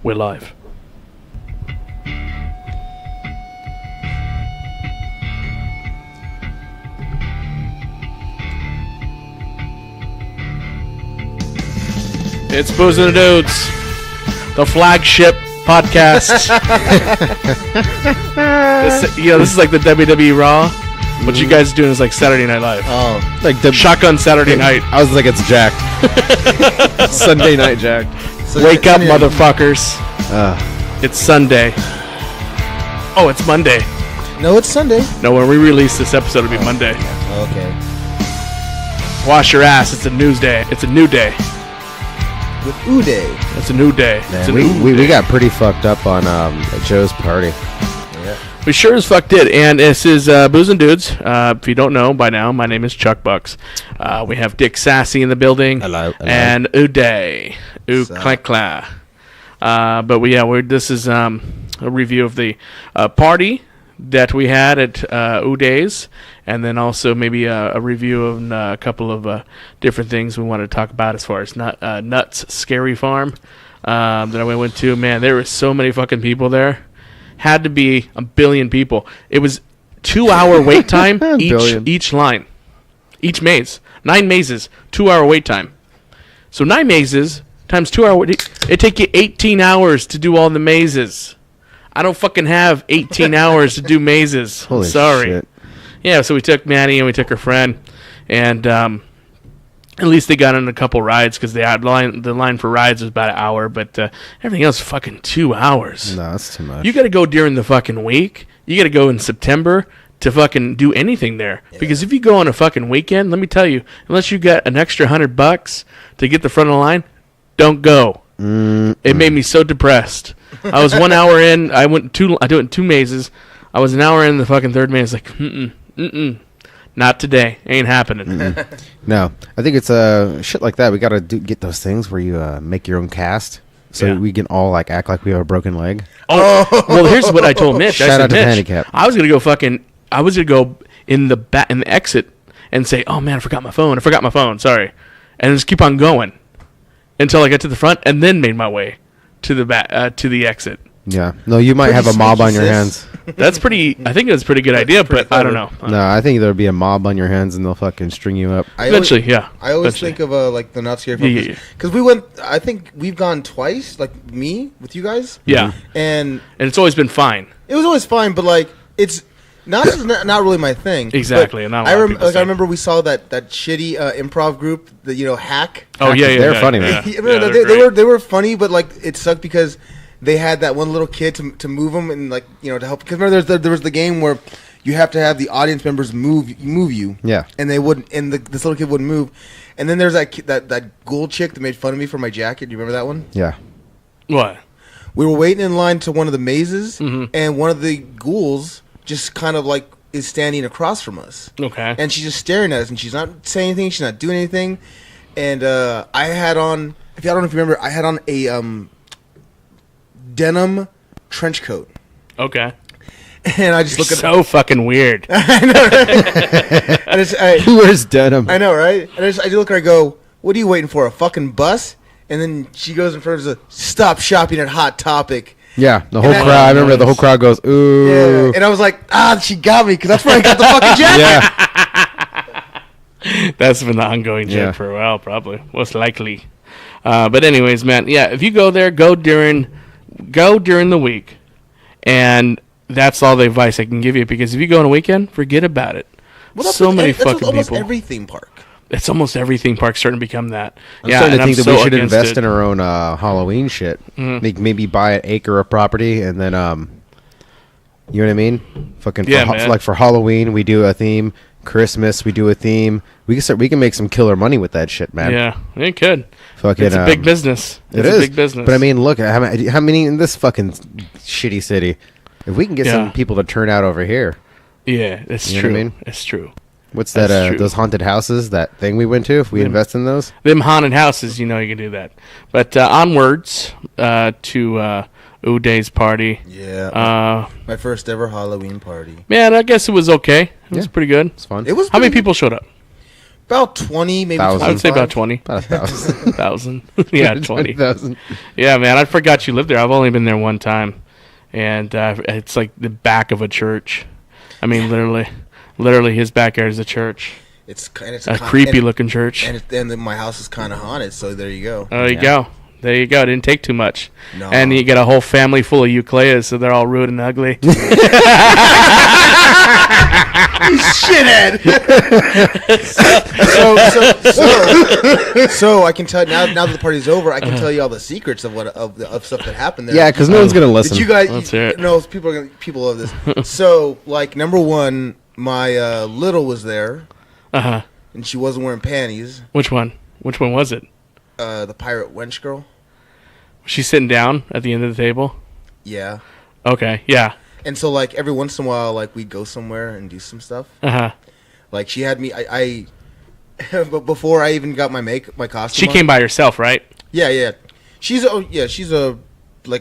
We're live. It's Booze and the Dudes, the flagship podcast. This is like the WWE Raw. What you guys doing is like Saturday Night Live. Oh, like the Shotgun Saturday Night. I was like, it's jacked. Sunday night jacked. Wake up, motherfuckers. It's Sunday. Oh, it's Monday. No, it's Sunday. No, when we release this episode, it'll be Monday. Okay. Wash your ass. It's a news day. It's a new day. With Uday. It's a new day. Man, we got pretty fucked up on Joe's party. Yeah. We sure as fuck did. And this is Booze and Dudes. If you don't know by now, my name is Chuck Bucks. We have Dick Sassy in the building. Hello. And Uday. Clank. This is a review of the party that we had at Udays, and then also maybe a review of a couple of different things we wanted to talk about as far as Nuts Scary Farm that I went to. Man, there were so many fucking people there. Had to be a billion people. It was 2-hour wait time each line. Each maze. 9 mazes, 2-hour wait time. So 9 mazes times 2 hour it take you 18 hours to do all the mazes. I don't fucking have 18 hours to do mazes. Holy Sorry. shit. Yeah, so we took Maddie and we took her friend, and at least they got on a couple rides because the line for rides was about an hour, but everything else fucking 2 hours. No, that's too much. You got to go during the fucking week. You got to go in September to fucking do anything there. Yeah. Because if you go on a fucking weekend, let me tell you, unless you got an extra $100 to get the front of the line, don't go. It made me so depressed. I was 1 hour in. I went 2 mazes. I was an hour in the fucking third maze. Like, not today. Ain't happening. No, I think it's shit like that. We gotta get those things where you make your own cast, so we can all like act like we have a broken leg. Oh, well, here's what I told Mitch. Shout out to Handicap. I was gonna go in the exit and say, "Oh man, I forgot my phone. Sorry," and just keep on going until I got to the front, and then made my way to the exit. Yeah. No, you might have a mob on your hands. That's pretty. I think it's a pretty good idea, but I don't know. No, I think there'll be a mob on your hands, and they'll fucking string you up. Eventually, yeah. I always think of like the Not Scary Farm. Because we went. I think we've gone twice. Like me with you guys. Yeah. And it's always been fine. It was always fine, but like it's not really my thing. Exactly. And I remember we saw that shitty improv group, the Hack. Oh yeah, they're funny, man. They were funny, but like it sucked because they had that one little kid to move them and like to help. Because remember there was the game where you have to have the audience members move you. Yeah. And they wouldn't, and this little kid wouldn't move. And then there's that ghoul chick that made fun of me for my jacket. Do you remember that one? Yeah. What? We were waiting in line to one of the mazes, and one of the ghouls just kind of like is standing across from us. Okay. And she's just staring at us, and she's not saying anything. She's not doing anything. And I had on, I don't know if you remember, I had on a denim trench coat. Okay. And I just look at so fucking weird. I know, right? Who wears denim? I know, right? And I just look at her and go, "What are you waiting for? A fucking bus?" And then she goes in front of us, "Stop shopping at Hot Topic." Yeah, the whole crowd. I remember the whole crowd goes, "Ooh!" Yeah, and I was like, she got me because that's where I got the fucking jacket. Yeah, that's been the ongoing joke for a while, probably most likely. But anyways, man, if you go there, go during the week, and that's all the advice I can give you. Because if you go on a weekend, forget about it. Well, fucking almost people. Every theme park. It's almost every theme park starting to become that. I'm starting to think that we should invest in our own Halloween shit. Maybe buy an acre of property and then, you know what I mean? Fucking for Halloween we do a theme. Christmas we do a theme. We can make some killer money with that shit, man. Yeah, it could. Fucking, it's a big business. It's a big business. But I mean, look, how many in this fucking shitty city? If we can get some people to turn out over here. Yeah, it's true. What I mean? It's true. What's that? Those haunted houses, that thing we went to, if we invest in those? Them haunted houses, you can do that. But onwards to Udays party. Yeah. My first ever Halloween party. Man, I guess it was okay. It was pretty good. It's fun. It was. How many people showed up? About 20, maybe 1,000. I would say about 20. About 1,000. 1,000. Yeah, 20. 20,000. Yeah, man, I forgot you lived there. I've only been there one time. And it's like the back of a church. I mean, literally his backyard is a church. It's a creepy looking church. And my house is kind of haunted, so there you go. There you go. There you go. It didn't take too much. No. And you get a whole family full of ukuleleles, so they're all rude and ugly. Shithead. so I can tell now that the party's over. I can tell you all the secrets of stuff that happened there. Yeah, because no one's gonna listen. Did you guys? Let's hear it. No, people love this. So like number one, my little was there, and she wasn't wearing panties. Which one? Which one was it? The pirate wench girl. Was she sitting down at the end of the table? Yeah. Okay. Yeah. And so like every once in a while, like we'd go somewhere and do some stuff. Like she had me. But before I even got my costume, she came by herself, right? Yeah. She's a great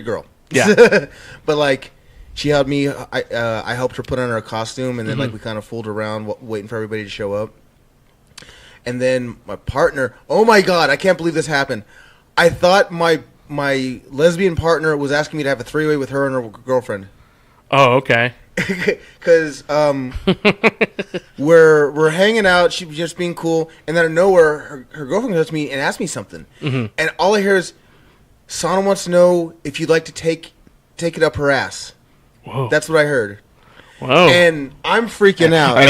girl. Yeah. But like she had me. I helped her put on her costume, and then like we kind of fooled around, waiting for everybody to show up. And then my partner. Oh my God! I can't believe this happened. I thought my lesbian partner was asking me to have a three-way with her and her girlfriend. Oh, okay. Because we're hanging out, she was just being cool, and then out of nowhere, her girlfriend comes to me and asks me something, and all I hear is, Sana wants to know if you'd like to take it up her ass. Whoa. That's what I heard. Whoa. And I'm freaking out. And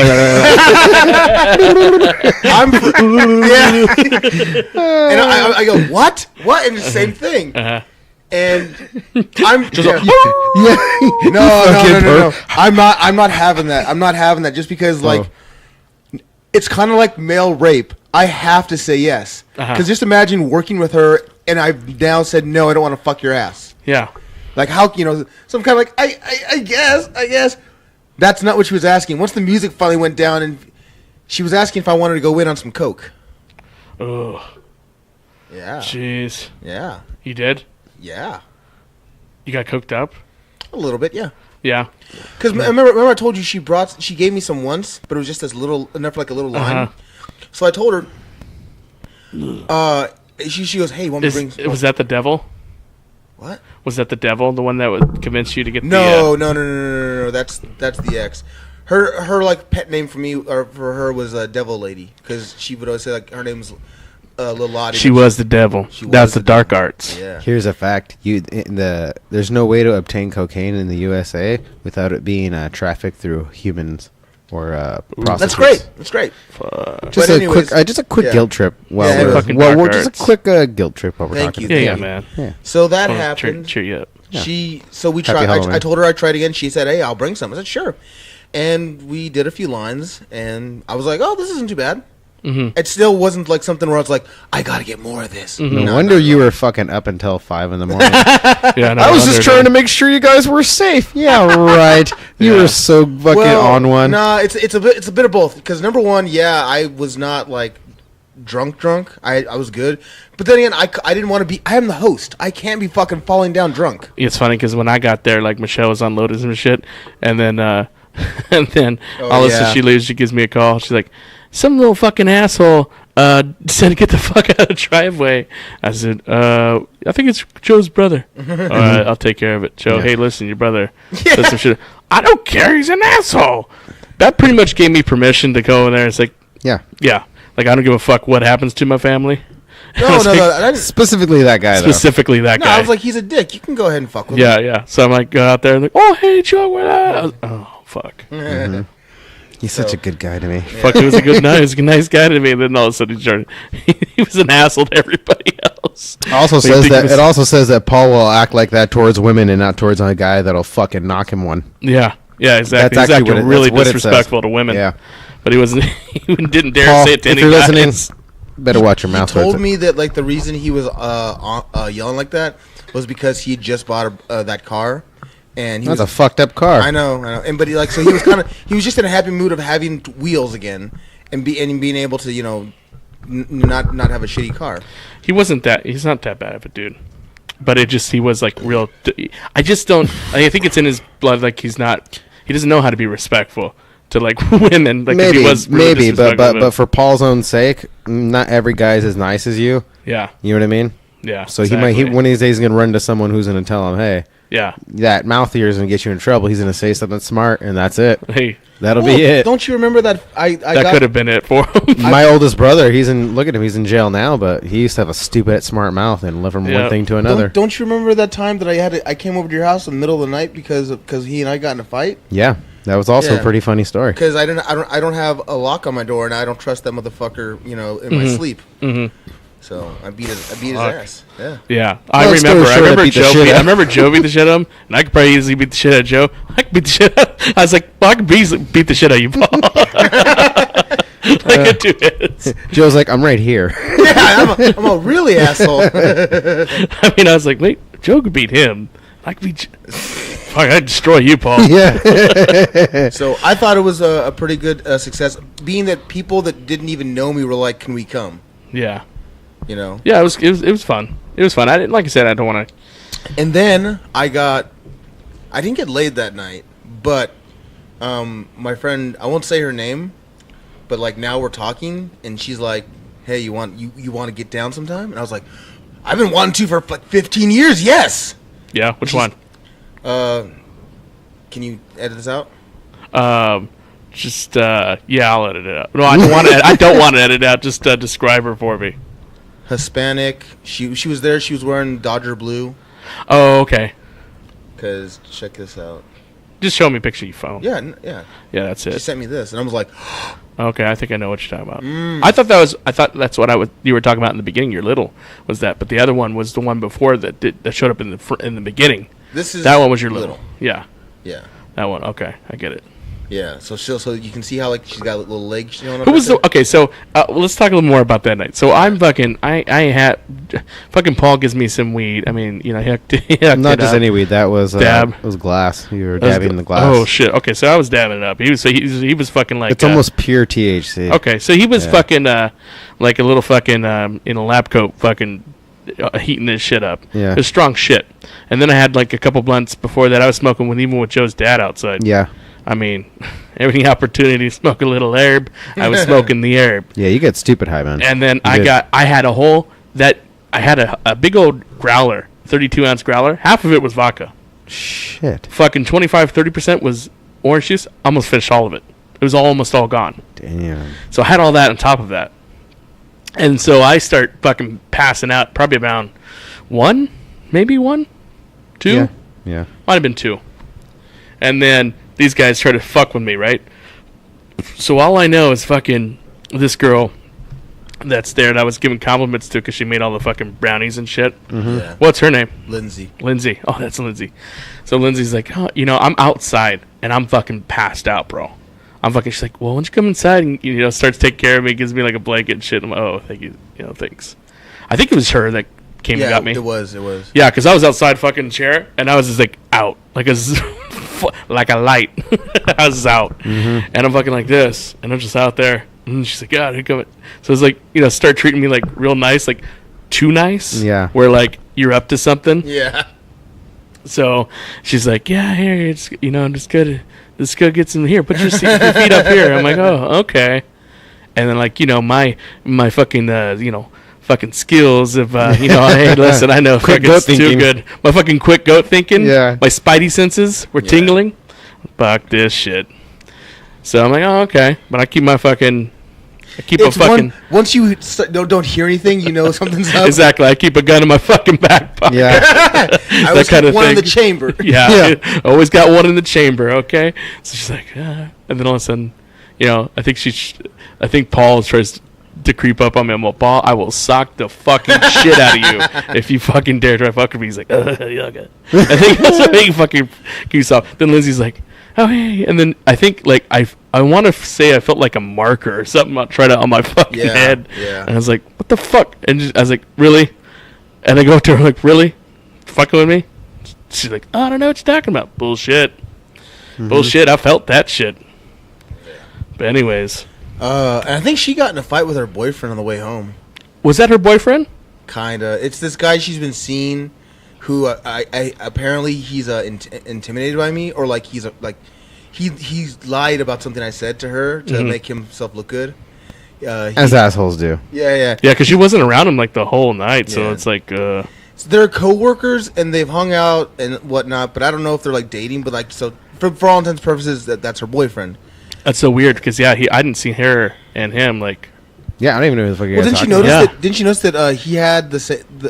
I go, what? And the same thing. And I'm just no. I'm not having that. I'm not having that just because like it's kind of like male rape. I have to say yes. Because just imagine working with her and I've now said no, I don't want to fuck your ass. Yeah. Like how, so I'm kind of like I guess. That's not what she was asking. Once the music finally went down and she was asking if I wanted to go in on some coke. Oh. Yeah. Jeez. Yeah. You did? Yeah. You got cooked up? A little bit, yeah. Yeah. Because remember I told you she gave me some once, but it was just enough like a little line. So I told her, she goes, hey, want me to bring... Was that the devil? What? Was that the devil, the one that would convince you to get No. That's the ex. Her like pet name for me or for her was Devil Lady because she would always say like her name's Lil Lottie. She was the devil. That's the dark arts. Yeah. Here's a fact: there's no way to obtain cocaine in the USA without it being trafficked through humans or prostitutes. That's great. Just a quick guilt trip. We're just a quick guilt trip while we're talking. Yeah, man. Yeah. So that happened. Cheer you up. We tried. I told her I'd try it again. She said, "Hey, I'll bring some." I said, "Sure." And we did a few lines, and I was like, "Oh, this isn't too bad." It still wasn't like something where I was like, "I got to get more of this." No wonder you were fucking up until 5 a.m. Yeah, I was just trying to make sure you guys were safe. Yeah, right. You were so fucking on one. Nah, it's a bit of both. Because number one, yeah, I was not like drunk. I was good, but then again, I didn't want to be. I am the host. I can't be fucking falling down drunk. It's funny because when I got there, like Michelle was unloading some shit, and then all of a sudden she leaves. She gives me a call. She's like, "Some little fucking asshole said to get the fuck out of the driveway." I said, "I think it's Joe's brother." All right, I'll take care of it. Joe, hey, listen, your brother said some shit. I don't care. He's an asshole. That pretty much gave me permission to go in there. It's like, yeah. Like, I don't give a fuck what happens to my family. No. Specifically that guy, guy. I was like, he's a dick. You can go ahead and fuck with him. Yeah. So I'm like, go out there and like, oh, hey, Joe, what up? Oh, fuck. He's such a good guy to me. Yeah. Fuck, he was a good nice guy to me. And then all of a sudden he was an asshole to everybody else. It also says that Paul will act like that towards women and not towards a guy that'll fucking knock him one. Yeah, exactly. He's acting really disrespectful to women. Yeah. But he didn't dare Paul, say it to any guys. If you're listening, better watch your mouth. He told me that like the reason he was yelling like that was because he just bought that car, and that's a fucked up car. I know. And but he was just in a happy mood of having wheels again and being able to not have a shitty car. He's not that bad of a dude, but he was like real. I think it's in his blood. Like he doesn't know how to be respectful to like women. Like maybe, if he was maybe, but for Paul's own sake, not every guy is as nice as you. Yeah, you know what I mean. Yeah. So exactly. He one of these days he's gonna run to someone who's gonna tell him, hey, yeah, that mouth here is gonna get you in trouble. He's gonna say something smart, and that's it. Hey, that'll be it. Don't you remember that? That could have been it for him. My oldest brother, look at him, he's in jail now, but he used to have a stupid smart mouth and live from one thing to another. Don't you remember that time that I came over to your house in the middle of the night because he and I got in a fight? Yeah. That was also a pretty funny story. Because I don't have a lock on my door, and I don't trust that motherfucker, in my sleep. Mm-hmm. So I beat his ass. Yeah. Yeah. I remember Joe beat the shit out of him, and I could probably easily beat the shit out of Joe. I could beat the shit out. I was like, well, I could easily beat the shit out of you, Paul. I could do it. Joe's like, I'm right here. Yeah, I'm a really asshole. I mean, I was like, wait, Joe could beat him. I could beat. Fuck, I'd destroy you, Paul. Yeah. So I thought it was a pretty good success, being that people that didn't even know me were like, "Can we come?" Yeah. Yeah, it was fun. It was fun. I didn't, like I said, I don't want to. And then I didn't get laid that night, but my friend, I won't say her name, but like now we're talking, and she's like, "Hey, you want to get down sometime?" And I was like, "I've been wanting to for like 15 years." Yes. Yeah. Which one? Can you edit this out? I'll edit it out. No, I don't want to. I don't want to edit it out. Just describe her for me. Hispanic. She was there. She was wearing Dodger blue. Oh, okay. Because check this out. Just show me a picture of your phone. Yeah. Yeah, that's it. She sent me this, and I was like, okay, I think I know what you're talking about. I thought that's what you were talking about in the beginning. Your little was that, but the other one was the one before that showed up in the beginning. That one was your little. Yeah. Yeah. That one. Okay, I get it. Yeah. So you can see how like she's got little legs showing up. Who was okay? So let's talk a little more about that night. So I'm fucking. I had fucking Paul gives me some weed. I mean, he hooked not just any weed. That was dab. It was glass. You were dabbing the glass. Oh shit. Okay, so I was dabbing it up. He was fucking like. It's almost pure THC. Okay, so he was fucking like a little fucking in a lab coat fucking. Heating this shit up. Yeah. It was strong shit. And then I had like a couple blunts before that. I was smoking even with Joe's dad outside. Yeah. I mean, every opportunity to smoke a little herb, I was smoking the herb. Yeah, you get stupid high, man. And then I had a big old growler, 32-ounce growler. Half of it was vodka. Shit. Fucking 25-30% was orange juice. Almost finished all of it. It was almost all gone. Damn. So I had all that on top of that. And so I start fucking passing out, probably about 1, maybe 1, 2. Yeah. Might have been 2. And then these guys try to fuck with me, right? So all I know is fucking this girl that's there that I was giving compliments to because she made all the fucking brownies and shit. Mm-hmm. Yeah. What's her name? Lindsay. Oh, that's Lindsay. So Lindsay's like, I'm outside and I'm fucking passed out, bro. She's like, well, why don't you come inside and, starts to take care of me, gives me like a blanket and shit. I'm like, oh, thank you, thanks. I think it was her that came and got me. It was. Yeah, because I was outside fucking chair and I was just like out, like like a light. I was out. Mm-hmm. And I'm fucking like this and I'm just out there. And she's like, yeah, here come it. So it's like, start treating me like real nice, like too nice. Yeah. Where like you're up to something. Yeah. So she's like, yeah, here, it's, I'm just good. Let's go get some here. Put your feet up here. I'm like, oh, okay. And then like, my fucking, fucking skills of, hey, listen, I know it's too good. My fucking quick goat thinking. Yeah. My spidey senses were tingling. Fuck this shit. So I'm like, oh, okay. But I keep once you don't hear anything, something's up. Exactly. I keep a gun in my fucking back pocket. Yeah. I always keep one in the chamber. Yeah. Always got one in the chamber. Okay. So she's like, and then all of a sudden, I think Paul tries to creep up on me. I'm like, Paul, I will sock the fucking shit out of you if you fucking dare try to fuck with me. He's like, yeah, okay. I think that's what he fucking keeps off. Then Lindsay's like, oh, hey. And then I think, like, I want to say I felt like a marker or something on my fucking head. Yeah. And I was like, what the fuck? And I was like, really? And I go up to her, like, really? Fucking with me? She's like, oh, I don't know what you're talking about. Bullshit. Mm-hmm. Bullshit. I felt that shit. But anyways. And I think she got in a fight with her boyfriend on the way home. Was that her boyfriend? Kinda. It's this guy she's been seeing who I apparently he's intimidated by me, or like he lied about something I said to her to make himself look good. As assholes do. Yeah. Yeah, because she wasn't around him like the whole night, so it's like. So they're coworkers and they've hung out and whatnot, but I don't know if they're like dating. But like, so for all intents and purposes, that's her boyfriend. That's so weird because I didn't see her and him like. Yeah, I don't even know who the fuck you guys talking about. Didn't you notice that he had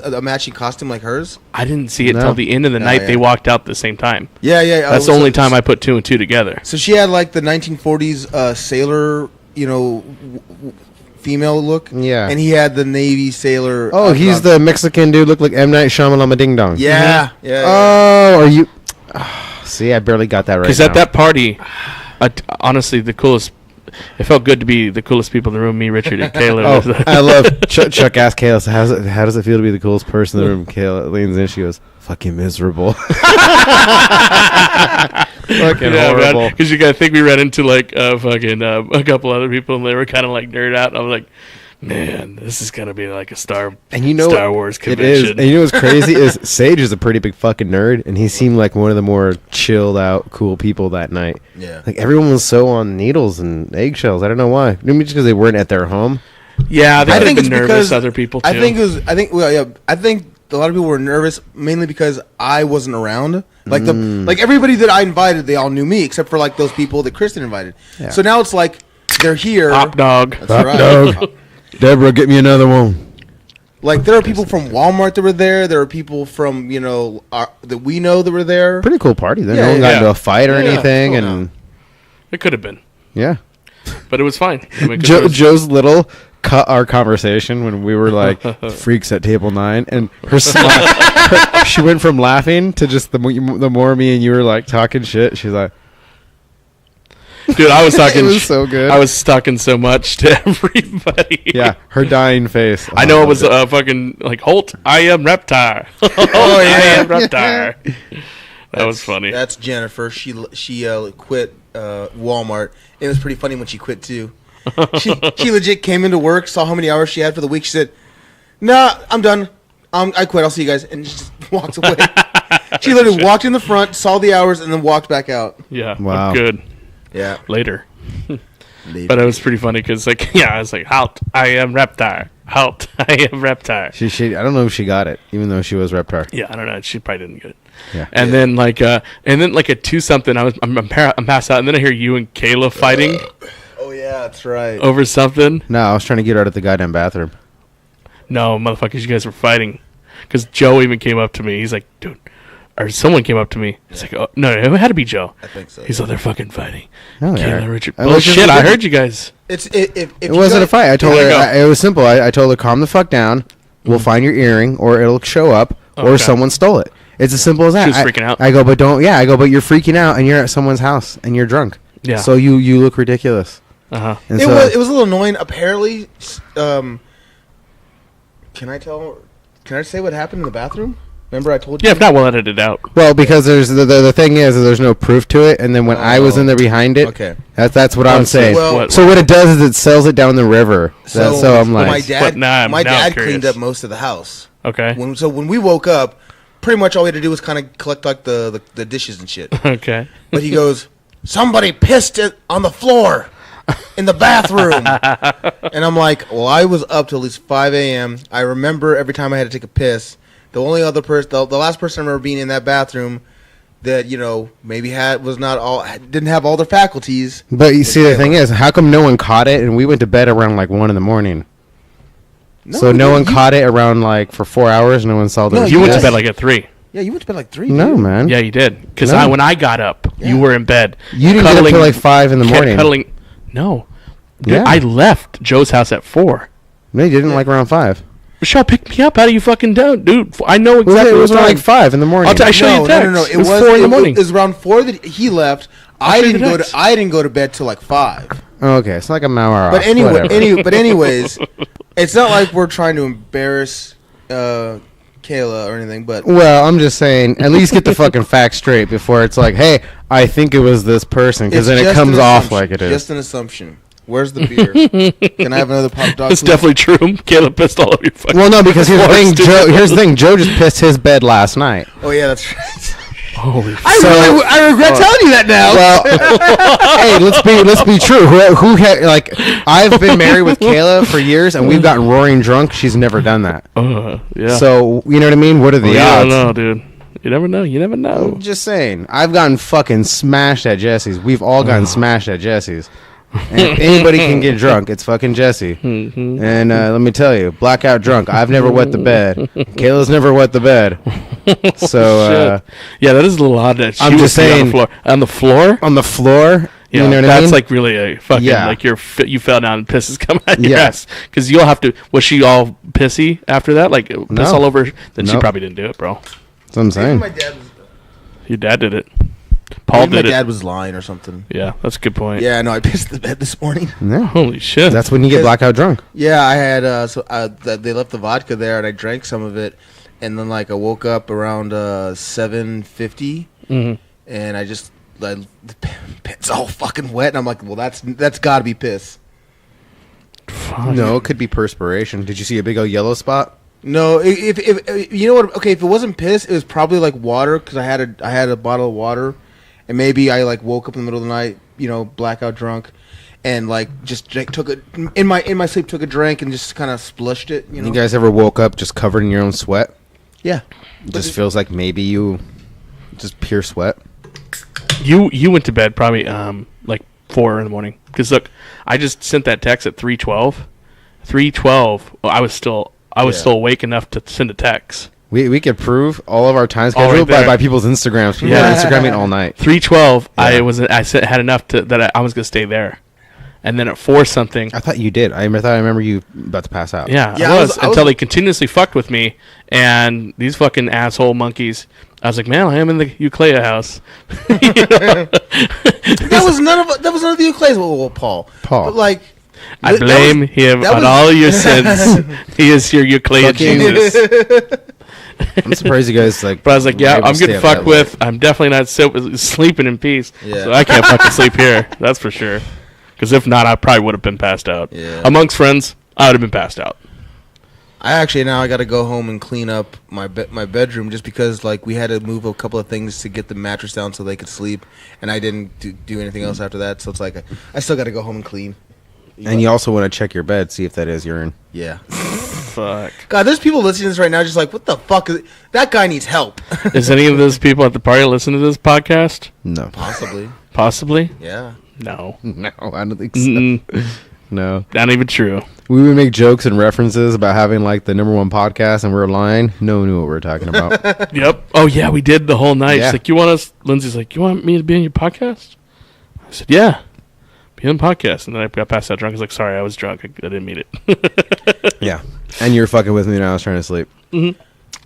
a matching costume like hers? I didn't see it till the end of the night. Yeah. They walked out at the same time. Yeah. That's the only time I put 2 and 2 together. So she had like the 1940s sailor, female look. Yeah. And he had the Navy sailor. Oh, he's the Mexican dude. Looked like M. Night Shyamalan Ding Dong. Yeah. Mm-hmm. Yeah. Oh, are you? See, I barely got that right. Because at that party, honestly, the coolest. It felt good to be the coolest people in the room. Me, Richard, and Kayla. I love Chuck asked Kayla, so how does it feel to be the coolest person in the room? Kayla leans in, she goes, "Fucking miserable." Fucking horrible. Because I think we ran into like a couple other people, and they were kind of like nerd out. And I was like, man, this is gonna be like a Star Wars convention. It is. And you know what's crazy is Sage is a pretty big fucking nerd, and he seemed like one of the more chilled out, cool people that night. Yeah, like everyone was so on needles and eggshells. I don't know why. Maybe just because they weren't at their home. Yeah, I think it's nervous. Because other people too. I think a lot of people were nervous mainly because I wasn't around. Like like everybody that I invited, they all knew me except for like those people that Kristen invited. Yeah. So now it's like they're here. Hot dog. That's right. Dog. Deborah, get me another one. Like there are people from Walmart that were there. There are people from that we know that were there. Pretty cool party. Then no one got into a fight or anything, and it could have been. Yeah, but it was fine. Joe's little cut our conversation when we were like freaks at table 9, and her smile. She went from laughing to just the more me and you were like talking shit. She's like. Dude, I was talking. It was so good. I was talking so much to everybody. Yeah, her dying face. I know it was fucking like Holt. I am Reptar. I am Reptar. That was funny. That's Jennifer. She quit Walmart. It was pretty funny when she quit too. She legit came into work, saw how many hours she had for the week. She said, "Nah, I'm done. I quit. I'll see you guys," and she just walked away. She literally walked in the front, saw the hours, and then walked back out. Yeah. Wow. Good. Yeah. Later. But it was pretty funny because, I was like, "Halt! I am Reptar. Halt! I am Reptar." She I don't know if she got it, even though she was Reptar. Yeah, I don't know. She probably didn't get it. Yeah. And then at 2-something, I'm passed out, and then I hear you and Kayla fighting. Oh yeah, that's right. Over something. No, I was trying to get her out of the goddamn bathroom. No, motherfuckers, you guys were fighting. Because Joe even came up to me. He's like, "Dude," or someone came up to me. It's like, "Oh no, it had to be Joe." I think so. He's like, "They're fucking fighting." Oh Kayla, Richard. Bullshit! I heard you guys. It wasn't a fight. I told her it was simple. I told her, calm the fuck down. We'll find your earring, or it'll show up, or someone stole it. It's as simple as that. She was freaking out. I go, but don't. Yeah, I go, but you're freaking out, and you're at someone's house, and you're drunk. Yeah. So you look ridiculous. It was a little annoying. Apparently, can I say what happened in the bathroom? Remember I told you? Yeah, if not, we'll edit it out. Well, because there's the thing is there's no proof to it, and then when I was in there behind it, that's what I'm saying. So what it does is it sells it down the river. So I'm like, my dad cleaned up most of the house. Okay. When we woke up, pretty much all we had to do was kind of collect like the dishes and shit. Okay. But he goes, "Somebody pissed it on the floor in the bathroom." And I'm like, well, I was up till at least 5 a.m. I remember every time I had to take a piss. The only other person, the last person I remember being in that bathroom that, maybe didn't have all their faculties. But you see, the thing is, how come no one caught it? And we went to bed around like 1 a.m. So no one caught it around like for 4 hours. No one saw the. You went to bed like at 3. Yeah, you went to bed like 3. No, man. Yeah, you did. Because when I got up, you were in bed. You didn't get up until like 5 in the morning. Cuddling. No. Dude, Yeah. I left Joe's house at 4. No, you didn't like around 5. Michelle picked me up. How do you fucking do, dude? I know exactly. It was around like 5 in the morning. I'll show you a text. No. It was 4 in the morning. It was around 4 that he left. I didn't go to bed till like 5. Oh, okay, it's like an hour off. But anyways, it's not like we're trying to embarrass Kayla or anything. But well, I'm just saying, at least get the fucking facts straight before it's like, hey, I think it was this person, because then it comes off like it is. Just an assumption. Where's the beer? Can I have another pop dog? It's definitely true. Caleb pissed all over your fucking. Well, no, because here's the thing. Joe just pissed his bed last night. Oh yeah, that's right. I regret telling you that now. Well, hey, let's be true. I've been married with Kayla for years, and we've gotten roaring drunk. She's never done that. Yeah. So you know what I mean? What are the odds? I don't know, dude. You never know. You never know. I'm just saying. I've gotten fucking smashed at Jesse's. We've all gotten smashed at Jesse's. And if anybody can get drunk, it's fucking Jesse. Mm-hmm. And let me tell you, blackout drunk. I've never wet the bed. Kayla's never wet the bed. So yeah, that is a little odd. That she I'm just saying on the floor. On the floor. Yeah, you know what that's I mean? like really a fucking like you fell down and piss is coming out your ass because you'll have to. Was she all pissy after that? Like piss all over? Then she probably didn't do it, bro. That's what I'm saying. My dad was, your dad did it. Paul did it. My dad was lying or something. Yeah, that's a good point. Yeah, no, I pissed the bed this morning. Yeah. Holy shit. That's when you get blackout drunk. Yeah, I had they left the vodka there, and I drank some of it, and then I woke up around 7:50, and the bed's all fucking wet, and I'm like, well, that's got to be piss. Fuck. No, it could be perspiration. Did you see a big old yellow spot? No, if you know what? Okay, if it wasn't piss, it was probably water because I had a bottle of water, and maybe I woke up in the middle of the night, blackout drunk, and just took it in my sleep, took a drink and just kind of splushed it. You guys ever woke up just covered in your own sweat? Yeah, it just feels like maybe you just pure sweat. You went to bed probably 4 in the morning because look, I just sent that text at 3:12. 3:12. Well, I was still awake enough to send a text. We could prove all of our time schedule by people's Instagrams. People are Instagramming all night. 3:12. Yeah. I had enough that I was gonna stay there, and then at 4 something. I thought you did. I remember you about to pass out. Yeah, I was until they continuously fucked with me, and these fucking asshole monkeys. I was like, man, I am in the Euclea house. That was none of the Eucleas. Well, Paul. But I blame him on all your sins. He is your Euclid genius. I'm surprised you guys But I was like, yeah, I'm getting fucked with. I'm definitely not sleeping in peace. Yeah. So I can't fucking sleep here. That's for sure. Because if not, I probably would have been passed out. Yeah. Amongst friends, I would have been passed out. I got to go home and clean up my bedroom just because we had to move a couple of things to get the mattress down so they could sleep, and I didn't do anything else after that. So it's I still got to go home and clean. And you also want to check your bed, see if that is urine. Yeah. Fuck. God, there's people listening to this right now just what the fuck? That guy needs help. Is any of those people at the party listening to this podcast? No. Possibly. Possibly? Yeah. No. No, I don't think so. No. Not even true. We would make jokes and references about having the number 1 podcast, and we were lying. No one knew what we were talking about. Yep. Oh, yeah, we did the whole night. Yeah. She's you want us? Lindsay's you want me to be on your podcast? I said, yeah. Be on the podcast. And then I got passed out drunk. I was sorry, I was drunk. I didn't mean it. Yeah. And you're fucking with me when I was trying to sleep. Mm-hmm.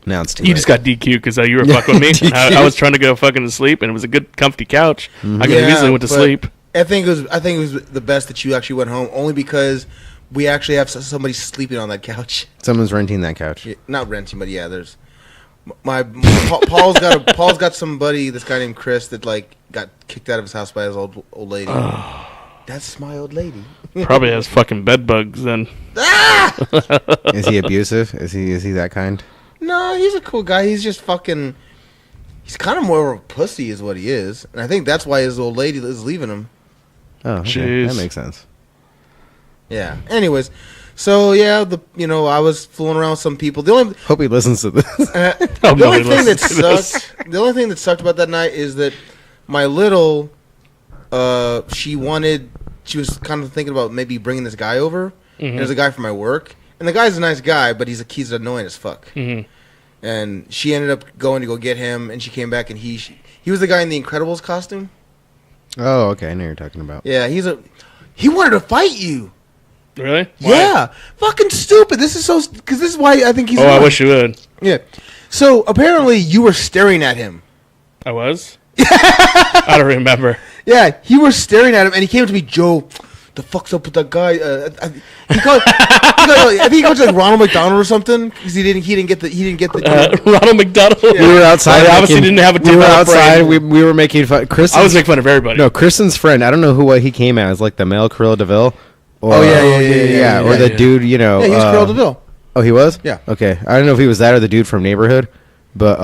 Now it's too You late. just got DQ because you were fucking with me. I was trying to go fucking to sleep, and it was a good, comfy couch. Mm-hmm. I could have easily went to sleep. I think it was the best that you actually went home, only because we actually have somebody sleeping on that couch. Someone's renting that couch. Yeah, not renting, but yeah, there's Paul's got somebody, this guy named Chris, that got kicked out of his house by his old lady. That's my old lady. Probably has fucking bed bugs then. Is he abusive? Is he that kind? No, he's a cool guy. He's just fucking. He's kind of more of a pussy, is what he is, and I think that's why his old lady is leaving him. Oh, okay. That makes sense. Yeah. Anyways, so yeah, I was fooling around with some people. Hope he listens to this. The only thing that sucked about that night is that my little, she was kind of thinking about maybe bringing this guy over. Mm-hmm. There's a guy from my work, and the guy's a nice guy, but he's annoying as fuck. Mm-hmm. And she ended up going to go get him, and she came back, and he was the guy in the Incredibles costume. Oh, okay, I know what you're talking about. Yeah, he wanted to fight you. Really? Why? Yeah, fucking stupid. This is why I think he's. Oh, I wish you would. Yeah. So apparently you were staring at him. I was. I don't remember. Yeah, you were staring at him, and he came up to me, Joe. The fuck's up with that guy? I think he called you Ronald McDonald or something because he didn't get the Ronald McDonald. Yeah. We were outside. Obviously didn't have a. We were outside. We were making fun. I was making fun of everybody. No, Kristen's friend. I don't know who he came as, the male Cruella DeVille. Or, yeah. Or the dude, Yeah, he was Cruella DeVille. Oh, he was? Yeah. Okay, I don't know if he was that or the dude from Neighborhood, but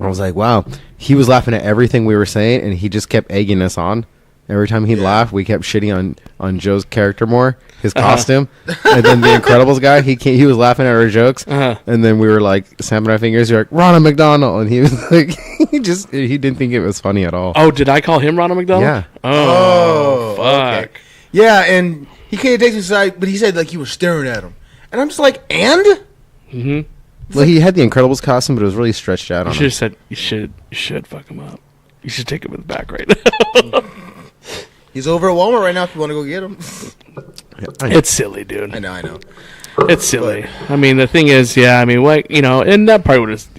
I was like, wow. He was laughing at everything we were saying, and he just kept egging us on. Every time he'd laugh, we kept shitting on Joe's character more, his costume. And then the Incredibles guy, he was laughing at our jokes. And then we were like snapping our fingers. You're like, Ronald McDonald. And he was like, he didn't think it was funny at all. Oh, did I call him Ronald McDonald? Yeah. Oh, fuck. Okay. Yeah, and he came to take me aside, but he said like you were staring at him. And I'm just like, and? Mm-hmm. Well, he had the Incredibles costume, but it was really stretched out on him. You should have said, you should fuck him up. You should take him in the back right now. He's over at Walmart right now if you want to go get him. It's silly, dude. I know. It's silly. I mean, the thing is, and that part would have,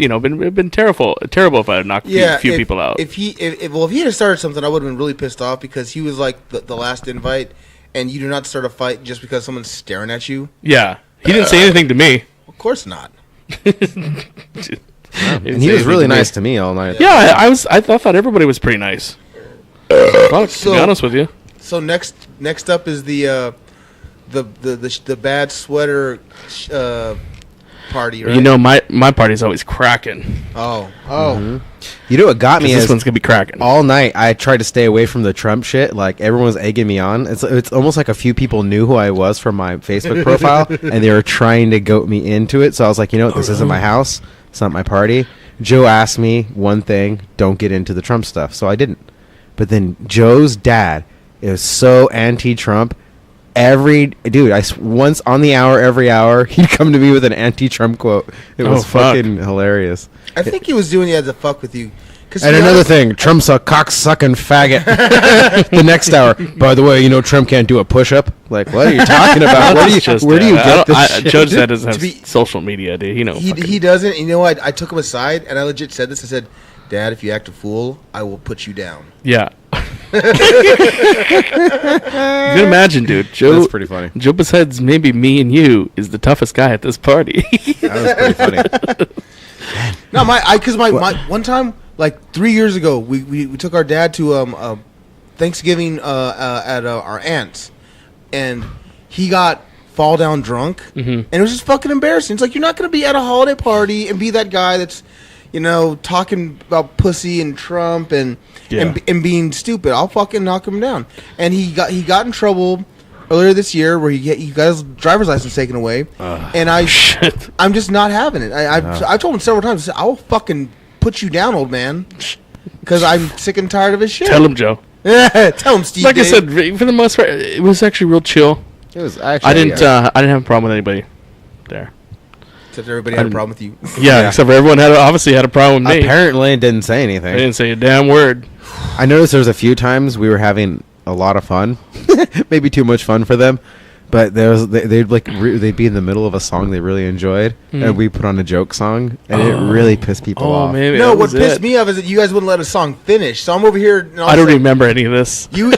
been terrible if I had knocked a few people out. If he had started something, I would have been really pissed off because he was like the last invite, and you do not start a fight just because someone's staring at you. Yeah. He didn't say anything to me. Of course not. And he was really nice to me all night. Yeah, I thought everybody was pretty nice. To be honest with you. So next up is the bad sweater party, right? You know, my party's always cracking. Oh. Mm-hmm. You know what got me? This one's gonna be cracking all night. I tried to stay away from the Trump shit. Like everyone was egging me on. It's almost like a few people knew who I was from my Facebook profile, and they were trying to goat me into it. So I was like, you know what? This isn't my house. It's not my party. Joe asked me one thing: don't get into the Trump stuff. So I didn't. But then Joe's dad is so anti-Trump. Once on the hour, every hour, he'd come to me with an anti-Trump quote. It was fucking hilarious. I think he was doing it to fuck with you. And another thing, Trump's a cock-sucking faggot. The next hour, by the way, Trump can't do a push-up. Like, what are you talking about? Where do you get this shit? Judge that doesn't have social media, dude. He doesn't. You know what? I took him aside, and I legit said this. I said, Dad, if you act a fool, I will put you down. Yeah. You can imagine, dude. Joe, that's pretty funny. Joe, besides maybe me and you, is the toughest guy at this party. That was pretty funny. No, because my one time, like 3 years ago, we took our dad to Thanksgiving at our aunt's, and he got fall down drunk, and it was just fucking embarrassing. It's like, you're not going to be at a holiday party and be that guy that's, talking about pussy and Trump and being stupid. I'll fucking knock him down. And he got in trouble earlier this year where he got his driver's license taken away. And I'm just not having it. I've told him several times, I will fucking put you down, old man, because I'm sick and tired of his shit. Tell him, Joe. Tell him, Steve. Like I said, for the most part, it was actually real chill. It was actually. I didn't have a problem with anybody there. Except everybody had a problem with you. Yeah, except for everyone obviously had a problem with me. Apparently, didn't say anything. They didn't say a damn word. I noticed there was a few times we were having a lot of fun, maybe too much fun for them. But they'd be in the middle of a song they really enjoyed, and we put on a joke song, and it really pissed people off. Maybe no, what pissed me off is that you guys wouldn't let a song finish. So I'm over here. I don't remember any of this. You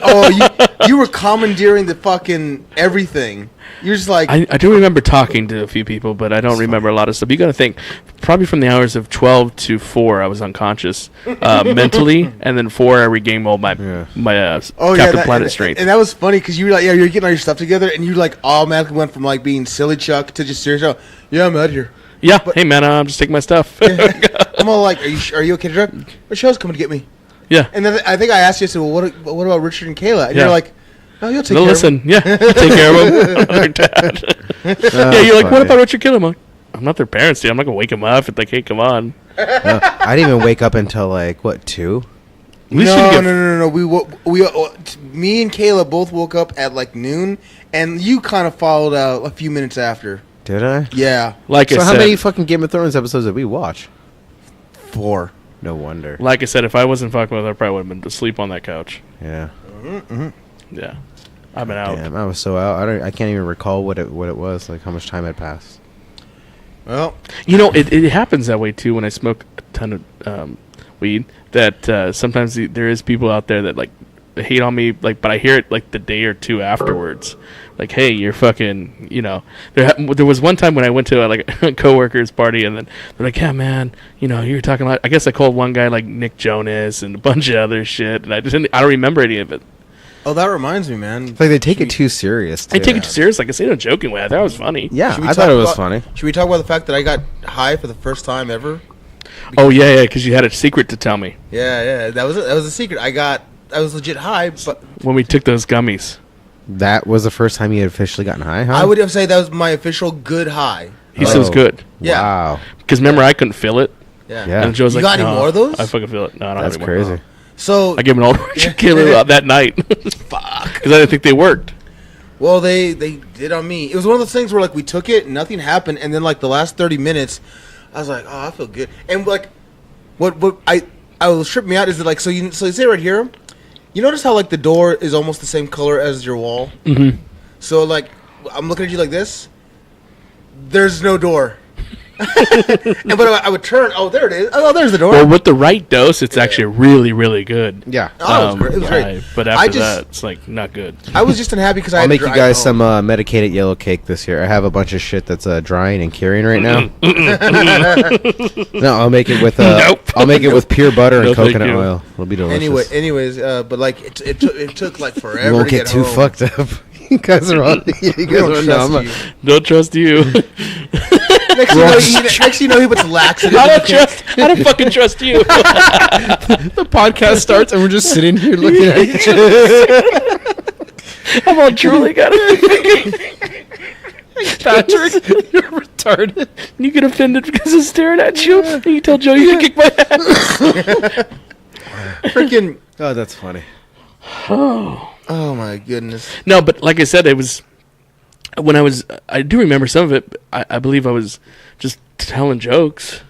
were commandeering the fucking everything. You're just like, I do remember talking to a few people, but I don't remember a lot of stuff. You got to think, probably from the hours of 12 to 4, I was unconscious mentally, and then 4, I regained all my Captain Planet strength. And that was funny because you were like, you're getting all your stuff together, and you like automatically went from like being silly Chuck to just serious. Oh, yeah, I'm out of here. Yeah, hey man, I'm just taking my stuff. I'm all like, are you okay to drive? My show's coming to get me. Yeah. And then I think I asked you, I said, well, what about Richard and Kayla? And you're like, oh, you'll take care of them. Yeah, take care of them. Their dad. You're like, what about Richard Kayla? I'm not their parents, dude. I'm not going to wake them up if they can't come on. I didn't even wake up until like, 2? No. We me and Kayla both woke up at like noon, and you kind of followed a few minutes after. Did I? Yeah. So how many fucking Game of Thrones episodes did we watch? 4. No wonder. Like I said, if I wasn't fucking with her, I probably would have been asleep on that couch. Yeah. Yeah. I've been out. Damn, I was so out. I can't even recall what it was, like how much time had passed. Well, it happens that way too when I smoke a ton of weed. That sometimes there is people out there that like hate on me, like, but I hear it like the day or two afterwards. Like, hey, you're fucking, There was one time when I went to a coworker's party, and then they're like, yeah, man, you were talking about. I guess I called one guy like Nick Jonas and a bunch of other shit, and I don't remember any of it. Oh, that reminds me, man. It's like they take it too serious. I take it too serious. Like I say, no joking way. I thought it was funny. Yeah, I thought it was funny. Should we talk about the fact that I got high for the first time ever? Oh yeah, because you had a secret to tell me. Yeah, that was a secret. I was legit high, but when we took those gummies, that was the first time you had officially gotten high. Huh? I would say that was my official good high. He said it was good. Yeah. Wow. Because remember, I couldn't feel it. Yeah. And Joe's you like, got any more of those? I fucking feel it. No, I don't That's have any more. crazy. So I gave him an old Richard Killer that night. Fuck. Because I didn't think they worked. Well, they did on me. It was one of those things where like we took it, nothing happened, and then like the last 30 minutes, I was like, oh, I feel good. And like, what I was tripping me out is that like so you say right here, you notice how like the door is almost the same color as your wall. Mm-hmm. So like I'm looking at you like this. There's no door. But I would turn. Oh, there it is. Oh, there's the door. Well, with the right dose, it's actually really, really good. Yeah. Oh, it was great. But after that, it's like not good. I was just unhappy because I'll make you guys some medicated yellow cake this year. I have a bunch of shit that's drying and curing right now. No, I'll make it with I'll make it with pure butter and coconut oil. It'll be delicious. Anyways, but like it took like forever. You won't get too fucked up. You guys are all. You guys are numb. Don't trust you. Next you know he puts laxative. I don't fucking trust you. The podcast starts and we're just sitting here looking at each other. I'm all truly got it. Patrick, you're retarded. You get offended because I'm staring at you. And you tell Joe you can kick my ass. Freaking. Oh, that's funny. Oh my goodness. No, but like I said, it was when I do remember some of it. I believe I was just telling jokes,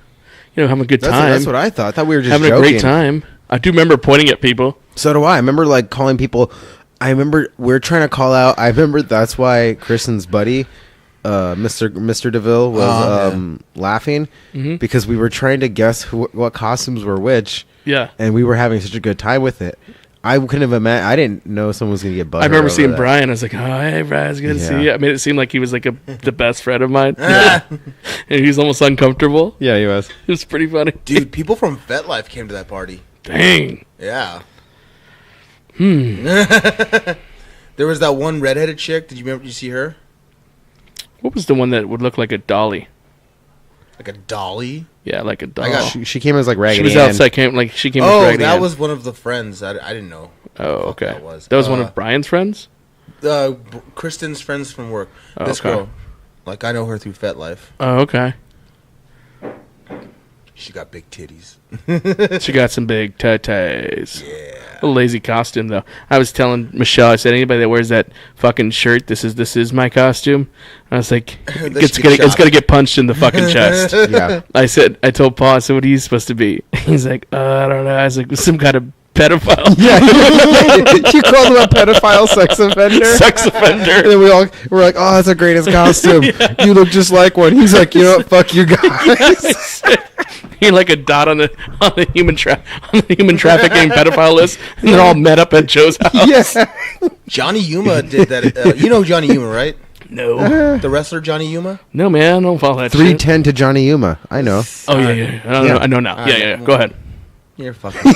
having a good time. That's what I thought. I thought we were just having joking. a great time. I do remember pointing at people. So do I. I remember like calling people. I remember we're trying to call out. I remember that's why Kristen's buddy, Mr. DeVille, was laughing because we were trying to guess what costumes were which. Yeah, and we were having such a good time with it. I couldn't have imagined. I didn't know someone was gonna get buttered. I remember seeing that. Brian. I was like, "Oh, hey, Brian, it's good to see you." I made it seem like he was like the best friend of mine, and he was almost uncomfortable. Yeah, he was. It was pretty funny, dude. People from FetLife came to that party. Dang. Yeah. There was that one redheaded chick. Did you see her? What was the one that would look like a dolly? Like a dolly? Yeah, like a doll. She came as like Raggedy Ann. She was outside. She came as Raggedy Ann. That was one of the friends. I didn't know. Oh, okay. That was one of Brian's friends? Kristen's friends from work. Oh, this girl. Like, I know her through FetLife. Oh, okay. She got big titties. She got some big titties. Yeah. A lazy costume, though. I was telling Michelle, I said, anybody that wears that fucking shirt, this is my costume. I was like, it's gonna get punched in the fucking chest. Yeah. I told Paul, I said, what are you supposed to be? He's like, I don't know. I was like, some kind of pedophile. Yeah. You called him a pedophile sex offender? Sex offender. And then we're like, oh, that's the greatest costume. Yeah. You look just like one. He's like, you know what? Fuck you guys. You're like a dot on the human trafficking pedophile list, and they're all met up at Joe's house. Yeah. Johnny Yuma did that. You know Johnny Yuma, right? No. The wrestler Johnny Yuma? No, man. I don't follow that 310 to Johnny Yuma. I know. Oh, yeah. I know now. Yeah. Go ahead. You're fucking.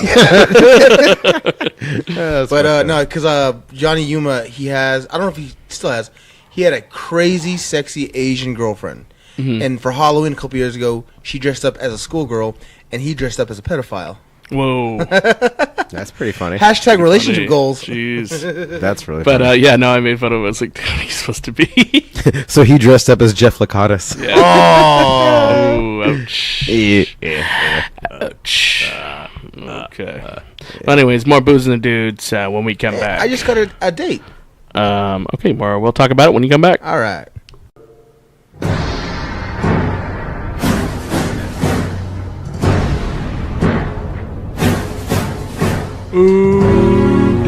But no, because Johnny Yuma, he has. I don't know if he still has. He had a crazy, sexy Asian girlfriend, and for Halloween a couple years ago, she dressed up as a schoolgirl, and he dressed up as a pedophile. Whoa, that's pretty funny. Hashtag relationship goals. Jeez, that's really. But funny. No, I made fun of him. I was like, what are you supposed to be? So he dressed up as Jeff Lakatos. Yeah. Oh, ouch. Yeah. Ouch. Okay. Well, anyways, more booze and the dudes when we come back. I just got a date. Okay, more. We'll talk about it when you come back. All right. Uday,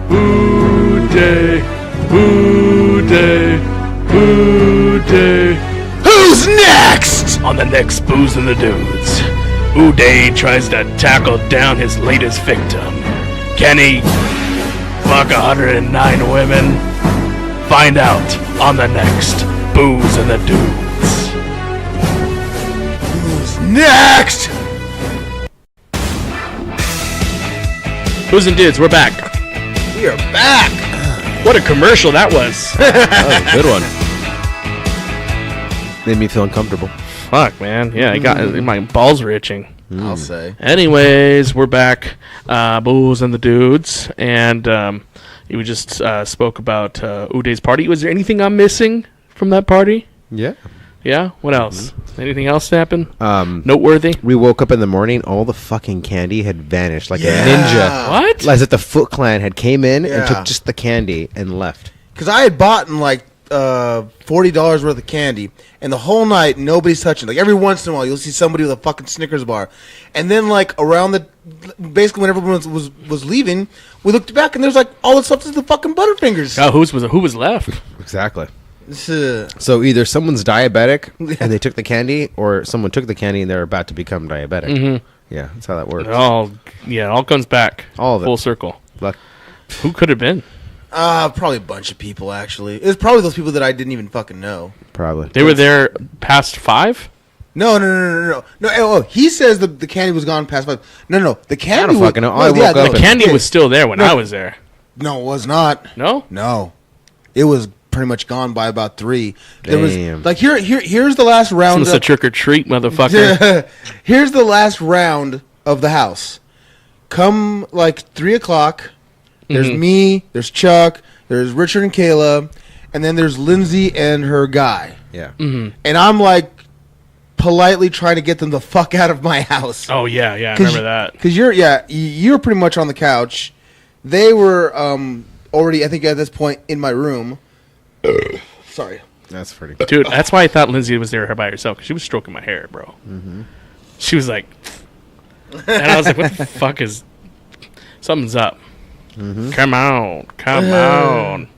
Uday, Uday, Uday. Who's next? On the next Booze and the Dudes, Uday tries to tackle down his latest victim. Can he fuck 109 women? Find out on the next Booze and the Dudes. Who's next? Booze and Dudes, we're back. We are back. What a commercial that was. That was a good one. Made me feel uncomfortable. fuck, man. Yeah, my balls were itching. I'll say. Anyways, we're back. Booze and the dudes. And you just spoke about Udays party. Was there anything I'm missing from that party? Yeah. Yeah? What else? Anything else happen? Noteworthy? We woke up in the morning, all the fucking candy had vanished like a ninja. What? As if the Foot Clan had came in and took just the candy and left. Because I had bought like $40 worth of candy, and the whole night nobody's touching. Like every once in a while, you'll see somebody with a fucking Snickers bar, and then like around basically when everyone was leaving, we looked back and there's like all the stuff to the fucking Butterfingers. Oh, who was left? Exactly. So either someone's diabetic and they took the candy, or someone took the candy and they're about to become diabetic. Mm-hmm. Yeah, that's how that works. It all comes back. All of it. Full circle. Who could have been? Probably a bunch of people, actually. It was probably those people that I didn't even fucking know. Probably. They were there past 5? No. Oh, he says the candy was gone past 5. No. The candy I don't fucking know. I woke up the candy was still there when I was there. No, it was not. No? No. It was pretty much gone by about 3. Damn. There was like here's the last round. It's a trick or treat, motherfucker. Here's the last round of the house. Come like 3 o'clock. There's me, there's Chuck, there's Richard and Kayla, and then there's Lindsay and her guy. Yeah. Mm-hmm. And I'm like politely trying to get them the fuck out of my house. Oh yeah, I remember that. Because you're pretty much on the couch. They were already, I think at this point, in my room. Sorry. That's pretty good. Dude, that's why I thought Lindsay was there by herself, because she was stroking my hair, bro. Mm-hmm. She was like... And I was like, what the fuck is... Something's up. Mm-hmm. Come on.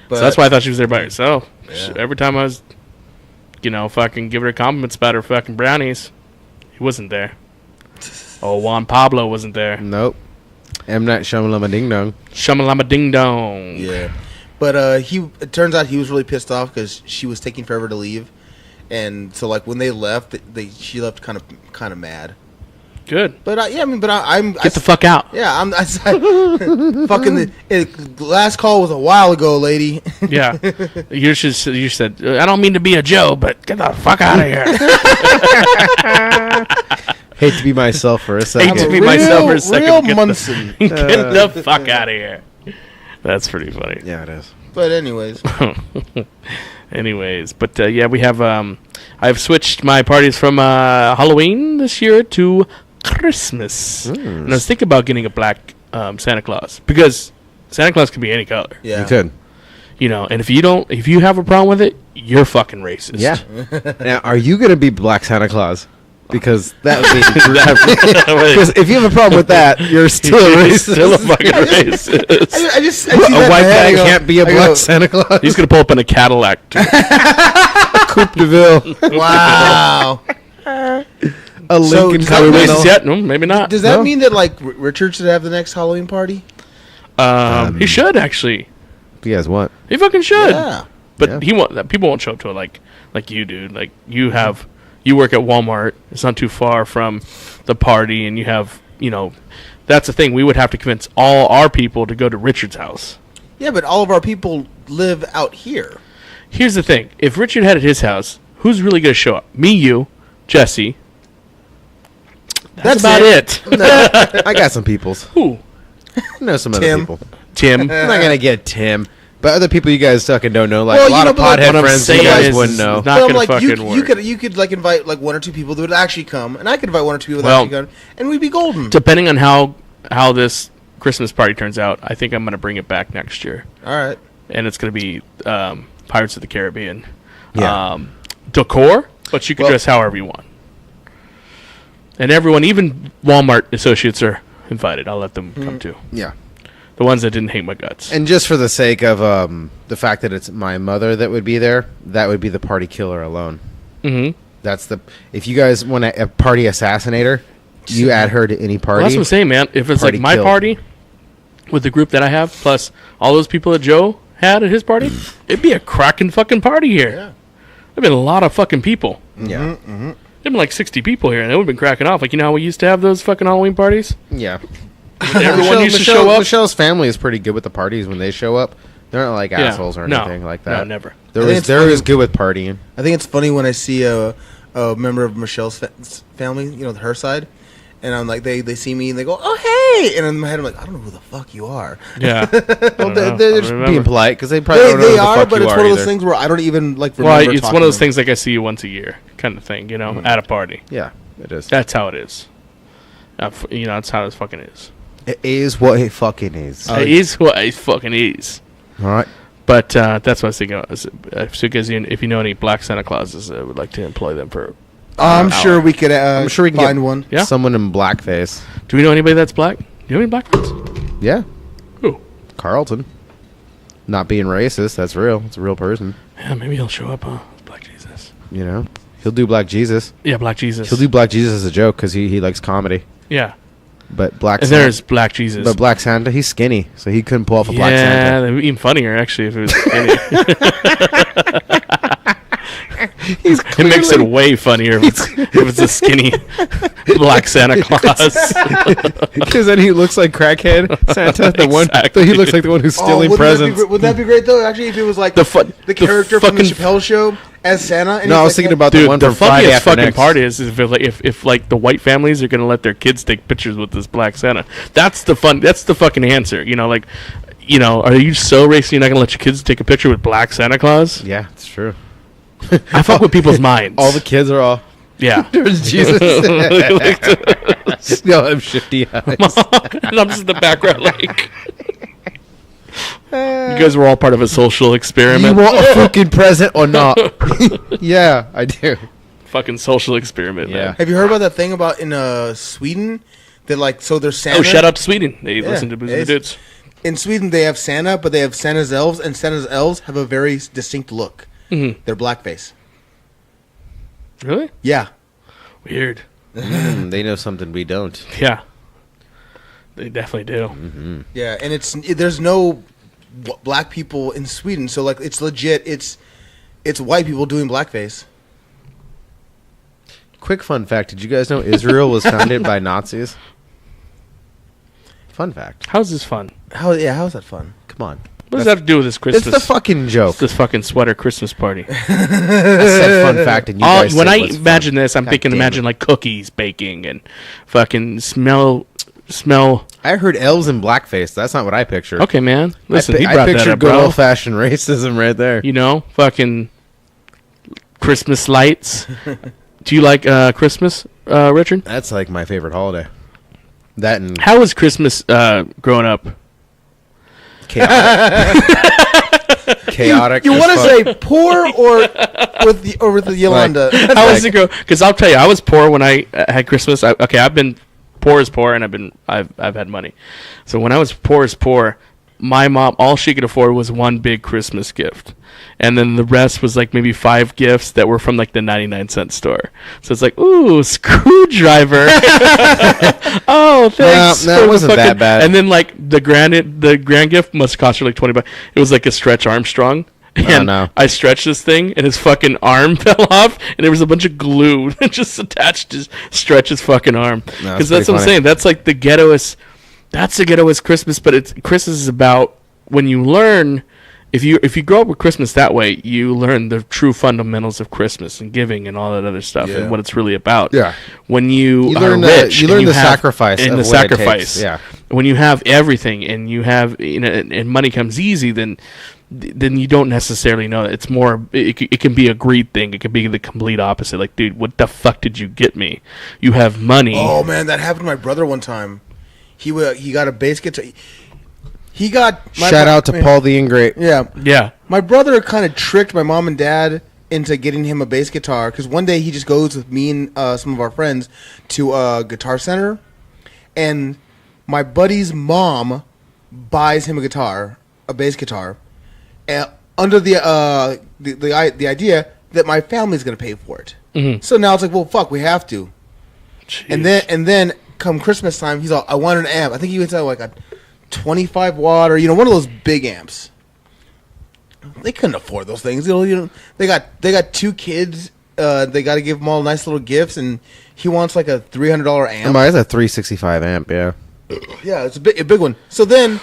So that's why I thought she was there by herself. Yeah. Every time I was, fucking give her compliments about her fucking brownies, he wasn't there. Oh, Juan Pablo wasn't there. Nope. M. Night Shyamalama Ding Dong. Shyamalama Ding Dong. Yeah. But it turns out he was really pissed off because she was taking forever to leave. And so, like, when they left, she left kind of mad. Good. But I'm get the fuck out. Yeah, I fucking the last call was a while ago, lady. Yeah, you said I don't mean to be a Joe, but get the fuck out of here. Hate to be myself for a second. Real Munson. Get the fuck out of here. That's pretty funny. Yeah, it is. But anyways, but we have I've switched my parties from Halloween this year to Christmas. And I was thinking about getting a black Santa Claus, because Santa Claus can be any color. Yeah, you could. And if you have a problem with it, you're fucking racist. Yeah. Now, are you gonna be black Santa Claus? Because that would be because if you have a problem with that, you're still a racist. Still a fucking racist. I just a white guy can't be a black Santa Claus. He's gonna pull up in a Cadillac. Coupe de Ville. Wow. A Lincoln racist yet? No, maybe not. Does that mean that like Richard should have the next Halloween party? He should actually. You guys want? He fucking should. Yeah. But people won't show up to it like you do. Like you work at Walmart. It's not too far from the party, and you have that's the thing. We would have to convince all our people to go to Richard's house. Yeah, but all of our people live out here. Here's the thing: if Richard had at his house, who's really going to show up? Me, you, Jesse. That's about it. No, I got some peoples. Who? I know some other people. Tim. I'm not gonna get Tim, but other people you guys fucking don't know. Like a lot of pothead friends you guys wouldn't know. Not gonna like fucking work. You could like invite like 1 or 2 people that would actually come, and I could invite 1 or 2 people that actually come, and we'd be golden. Depending on how this Christmas party turns out, I think I'm gonna bring it back next year. All right. And it's gonna be Pirates of the Caribbean. Yeah. Decor, but you can dress however you want. And everyone, even Walmart associates, are invited. I'll let them come too. Yeah. The ones that didn't hate my guts. And just for the sake of the fact that it's my mother that would be there, that would be the party killer alone. Mm-hmm. That's if you guys want a party assassinator, you add her to any party. Well, that's what I'm saying, man. If it's like my party with the group that I have, plus all those people that Joe had at his party, it'd be a cracking fucking party here. Yeah. There'd been a lot of fucking people. Yeah. Mm-hmm. There'd been like 60 people here, and they would have been cracking off. Like, how we used to have those fucking Halloween parties? Yeah. Everyone used to show up. Michelle's family is pretty good with the parties when they show up. They're not like assholes or anything like that. No, never. They're as good with partying. I think it's funny when I see a member of Michelle's family, you know, her side. And I'm like, they see me and they go, oh, hey. And in my head, I'm like, I don't know who the fuck you are. Yeah. Well, they're just being polite because they probably don't know they who the are, fuck but you it's are one of those either. things where I don't even like remember. Well, it's one of those things like I see you once a year kind of thing, you know, at a party. Yeah, it is. That's how it is. You know, that's how it fucking is. It is what it fucking is. It is what it fucking is. All right. But that's what I was thinking. Because if you know any black Santa Clauses, I would like to employ them for. I'm sure we could. I'm sure we can find one. Yeah. Someone in blackface. Do we know anybody that's black? Do you know any black friends? Yeah. Who? Carlton. Not being racist. That's real. It's a real person. Yeah, maybe he'll show up. Black Jesus. You know, he'll do Black Jesus. Yeah, Black Jesus. He'll do Black Jesus as a joke because he likes comedy. Yeah. But Black and Santa, there's Black Jesus. But Black Santa, he's skinny, so he couldn't pull off a Black Santa. Yeah, that'd be even funnier actually if it was skinny. It makes it way funnier if it's a skinny Black Santa Claus. Because then he looks like crackhead Santa, Exactly. he looks like the one who's stealing presents. Wouldn't that be great though? Actually, if it was like the character from the Chappelle Show as Santa. And no, I was thinking about the one from Friday funniest After fucking Next. part is if like the white families are gonna let their kids take pictures with this Black Santa. That's the fucking answer. You know, like, you know, are you so racist you're not gonna let your kids take a picture with Black Santa Claus? Yeah, it's true. I fuck with people's minds. All the kids are all. Yeah. There's Jesus. They'll have shifty eyes. And I'm just in the background like. You guys were all part of a social experiment. You want a fucking present or not? Yeah, I do. Fucking social experiment, Yeah. man. Have you heard about that thing about in Sweden? That like, so there's Santa. Oh, shut up, Sweden. They listen to Booze and the Dudes. In Sweden, they have Santa, but they have Santa's elves, and Santa's elves have a very distinct look. Mm-hmm. They're blackface. Really? Yeah. Weird. They know something we don't. Yeah. They definitely do. Mm-hmm. Yeah, and there's no black people in Sweden, so like it's legit. It's white people doing blackface. Quick fun fact: did you guys know Israel was founded by Nazis? Fun fact. How's this fun? How's that fun? Come on. What does that have to do with this Christmas? It's the fucking joke. It's this fucking sweater Christmas party. I said fun fact, and you guys when said I what's imagine fun. this, I'm God thinking, damn imagine it. like cookies baking and fucking smell. I heard elves in blackface. That's not what I pictured. Okay, man. Listen, he I brought that pictured up, good bro. old-fashioned racism right there. You know, fucking Christmas lights. Do you like Christmas, Richard? That's like my favorite holiday. That and How was Christmas growing up? chaotic. You as want to fuck. say poor or with the Yolanda? How was it go? Because I'll tell you, I was poor when I had Christmas. I've been poor as poor, and I've had money. So when I was poor as poor, my mom, all she could afford was one big Christmas gift, and then the rest was like maybe 5 gifts that were from like the 99-cent store. So it's like, ooh, screwdriver. Oh, thanks. No, it wasn't that bad. And then like the grand gift must cost her like $20. It was like a Stretch Armstrong. And no. I stretched this thing, and his fucking arm fell off, and there was a bunch of glue just attached to Stretch's fucking arm. Because that's what I'm saying. That's like the ghettoest. That's the ghettoest Christmas. But Christmas is about when you learn. If you grow up with Christmas that way, you learn the true fundamentals of Christmas and giving and all that other stuff and what it's really about. Yeah. When you learn are rich, you learn the sacrifice and of the what sacrifice. it takes. Yeah. When you have everything and you have and money comes easy, then you don't necessarily know that. It's more. It can be a greed thing. It can be the complete opposite. Like, dude, what the fuck did you get me? You have money. Oh man, that happened to my brother one time. He got a bass guitar. He got shout out to Paul the Ingrate. Yeah. My brother kind of tricked my mom and dad into getting him a bass guitar because one day he just goes with me and some of our friends to a Guitar Center, and my buddy's mom buys him a bass guitar, under the idea that my family's gonna pay for it. Mm-hmm. So now it's like, well, fuck, we have to. Jeez. And then come Christmas time, he's all, I want an amp. I think he would tell like a 25 watt or one of those big amps. They couldn't afford those things. They got 2 kids. They got to give them all nice little gifts, and he wants like a $300 amp. Mine's a 365 amp. Yeah. Yeah, it's a big one. So then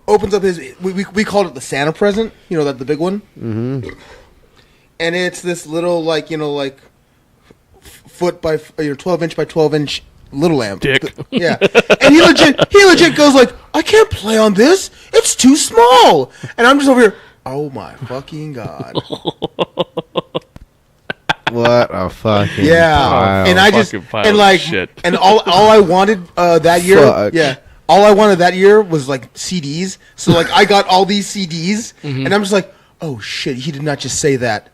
opens up his. We called it the Santa present. You know, that the big one. Mm-hmm. And it's this little like foot by 12 inch by 12 inch little lamp. Dick. Yeah. And he legit goes like, I can't play on this. It's too small. And I'm just over here. Oh my fucking God. What a fucking pile. And I just and like shit. And all I wanted that year all I wanted that year was like CDs. So like I got all these CDs and I'm just like, oh shit, he did not just say that.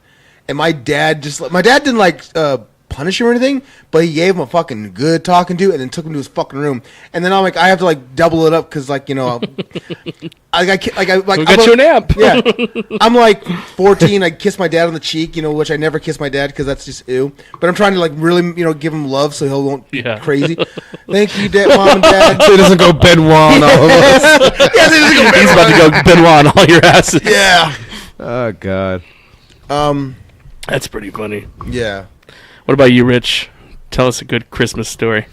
And my dad didn't like punish him or anything, but he gave him a fucking good talking to and then took him to his fucking room. And then I'm like, I have to like double it up because like, you know, I got you an amp. Yeah, I'm like 14. I kiss my dad on the cheek, you know, which I never kiss my dad because that's just ew. But I'm trying to like really, you know, give him love so he won't be crazy. Thank you, Mom and Dad. So he doesn't go Benoit on all of us. He's about to go Benoit on all your asses. Yeah. Oh God. That's pretty funny. Yeah. What about you, Rich? Tell us a good Christmas story.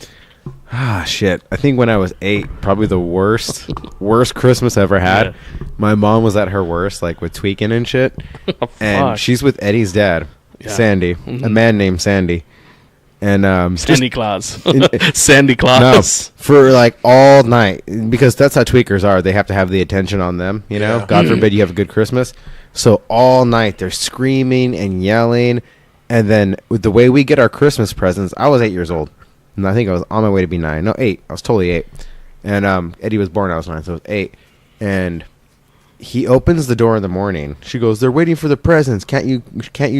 Ah, shit. I think when I was 8, probably the worst Christmas I ever had. Yeah. My mom was at her worst, like with tweaking and shit. Oh, and she's with Eddie's dad, Sandy, a man named Sandy. And Sandy Claus. Sandy Claus. No, for like all night, because that's how tweakers are. They have to have the attention on them, you know? God forbid you have a good Christmas. So all night they're screaming and yelling. And then with the way we get our Christmas presents, I was 8 years old. And I think I was on my way to be 9. No, 8. I was totally 8. And Eddie was born, I was 9, so I was 8. And he opens the door in the morning. She goes, they're waiting for the presents. Can't you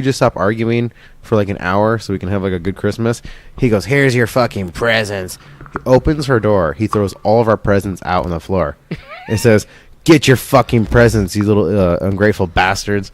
just stop arguing for like an hour so we can have like a good Christmas? He goes, here's your fucking presents. He opens her door. He throws all of our presents out on the floor. It says, get your fucking presents, you little ungrateful bastards.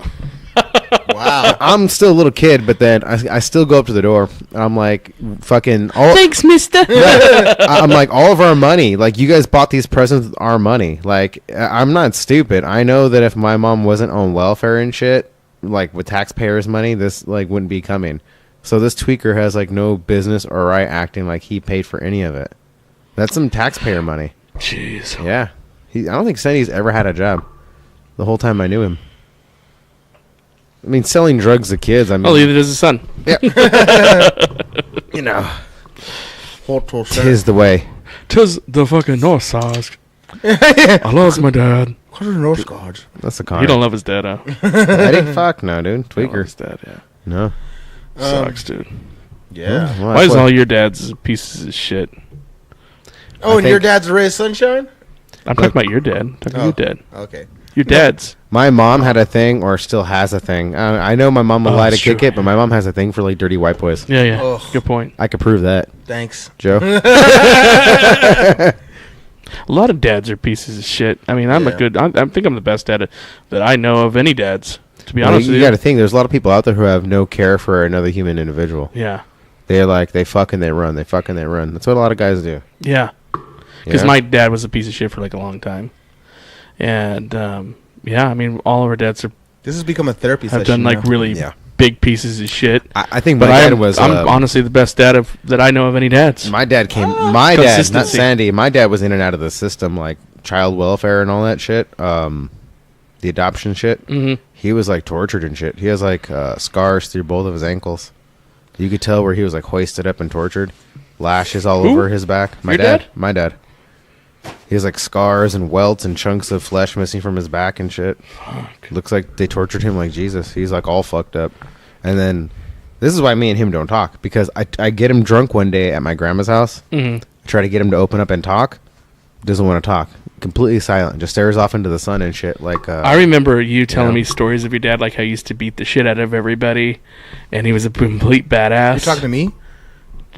Wow. I'm still a little kid, but then I still go up to the door. I'm like, fucking... Thanks, mister. I'm like, all of our money. Like, you guys bought these presents with our money. Like, I'm not stupid. I know that if my mom wasn't on welfare and shit, like, with taxpayers' money, this, like, wouldn't be coming. So this tweaker has, like, no business or right acting like he paid for any of it. That's some taxpayer money. Jeez. Yeah. I don't think Sandy's ever had a job the whole time I knew him. I mean, selling drugs to kids, I mean... I'll leave it as a son. Yeah. You know. Tis the way. Tis the fucking North Side. I love my dad. What are the North Side? That's a car. You don't love his dad, huh? Eddie? Fuck no, dude. Tweaker. His dad, yeah. No. Sucks, dude. Yeah. Well, why is all your dads pieces of shit? Oh, and your dad's a ray of sunshine? I'm talking about your dad. I'm talking about your dad. Okay. Your dad's. My mom had a thing, or still has a thing. I know my mom would lie to kick it, but my mom has a thing for like dirty white boys. Yeah, yeah. Ugh. Good point. I could prove that. Thanks, Joe. A lot of dads are pieces of shit. I mean, I'm a good. I think I'm the best dad that I know of any dads. To be honest with you, you got to think. There's a lot of people out there who have no care for another human individual. Yeah. They're like they fuck and they run. They fuck and they run. That's what a lot of guys do. Yeah. Because my dad was a piece of shit for like a long time, and yeah, I mean, all of our dads are. This has become a therapy session. Have done like really big pieces of shit. I think my dad was. I'm honestly the best dad that I know of any dads. My dad came. My dad, not Sandy. My dad was in and out of the system, like child welfare and all that shit. The adoption shit. Mm-hmm. He was like tortured and shit. He has like scars through both of his ankles. You could tell where he was like hoisted up and tortured. Lashes all over his back. My dad. My dad. He has like scars and welts and chunks of flesh missing from his back and shit. Fuck. Looks like they tortured him like Jesus. He's like all fucked up. And then this is why me and him don't talk, because I get him drunk one day at my grandma's house. Mm-hmm. Try to get him to open up and talk. Doesn't want to talk. Completely silent. Just stares off into the sun and shit. Like I remember you telling me stories of your dad, like how he used to beat the shit out of everybody, and he was a complete badass. You're talking to me?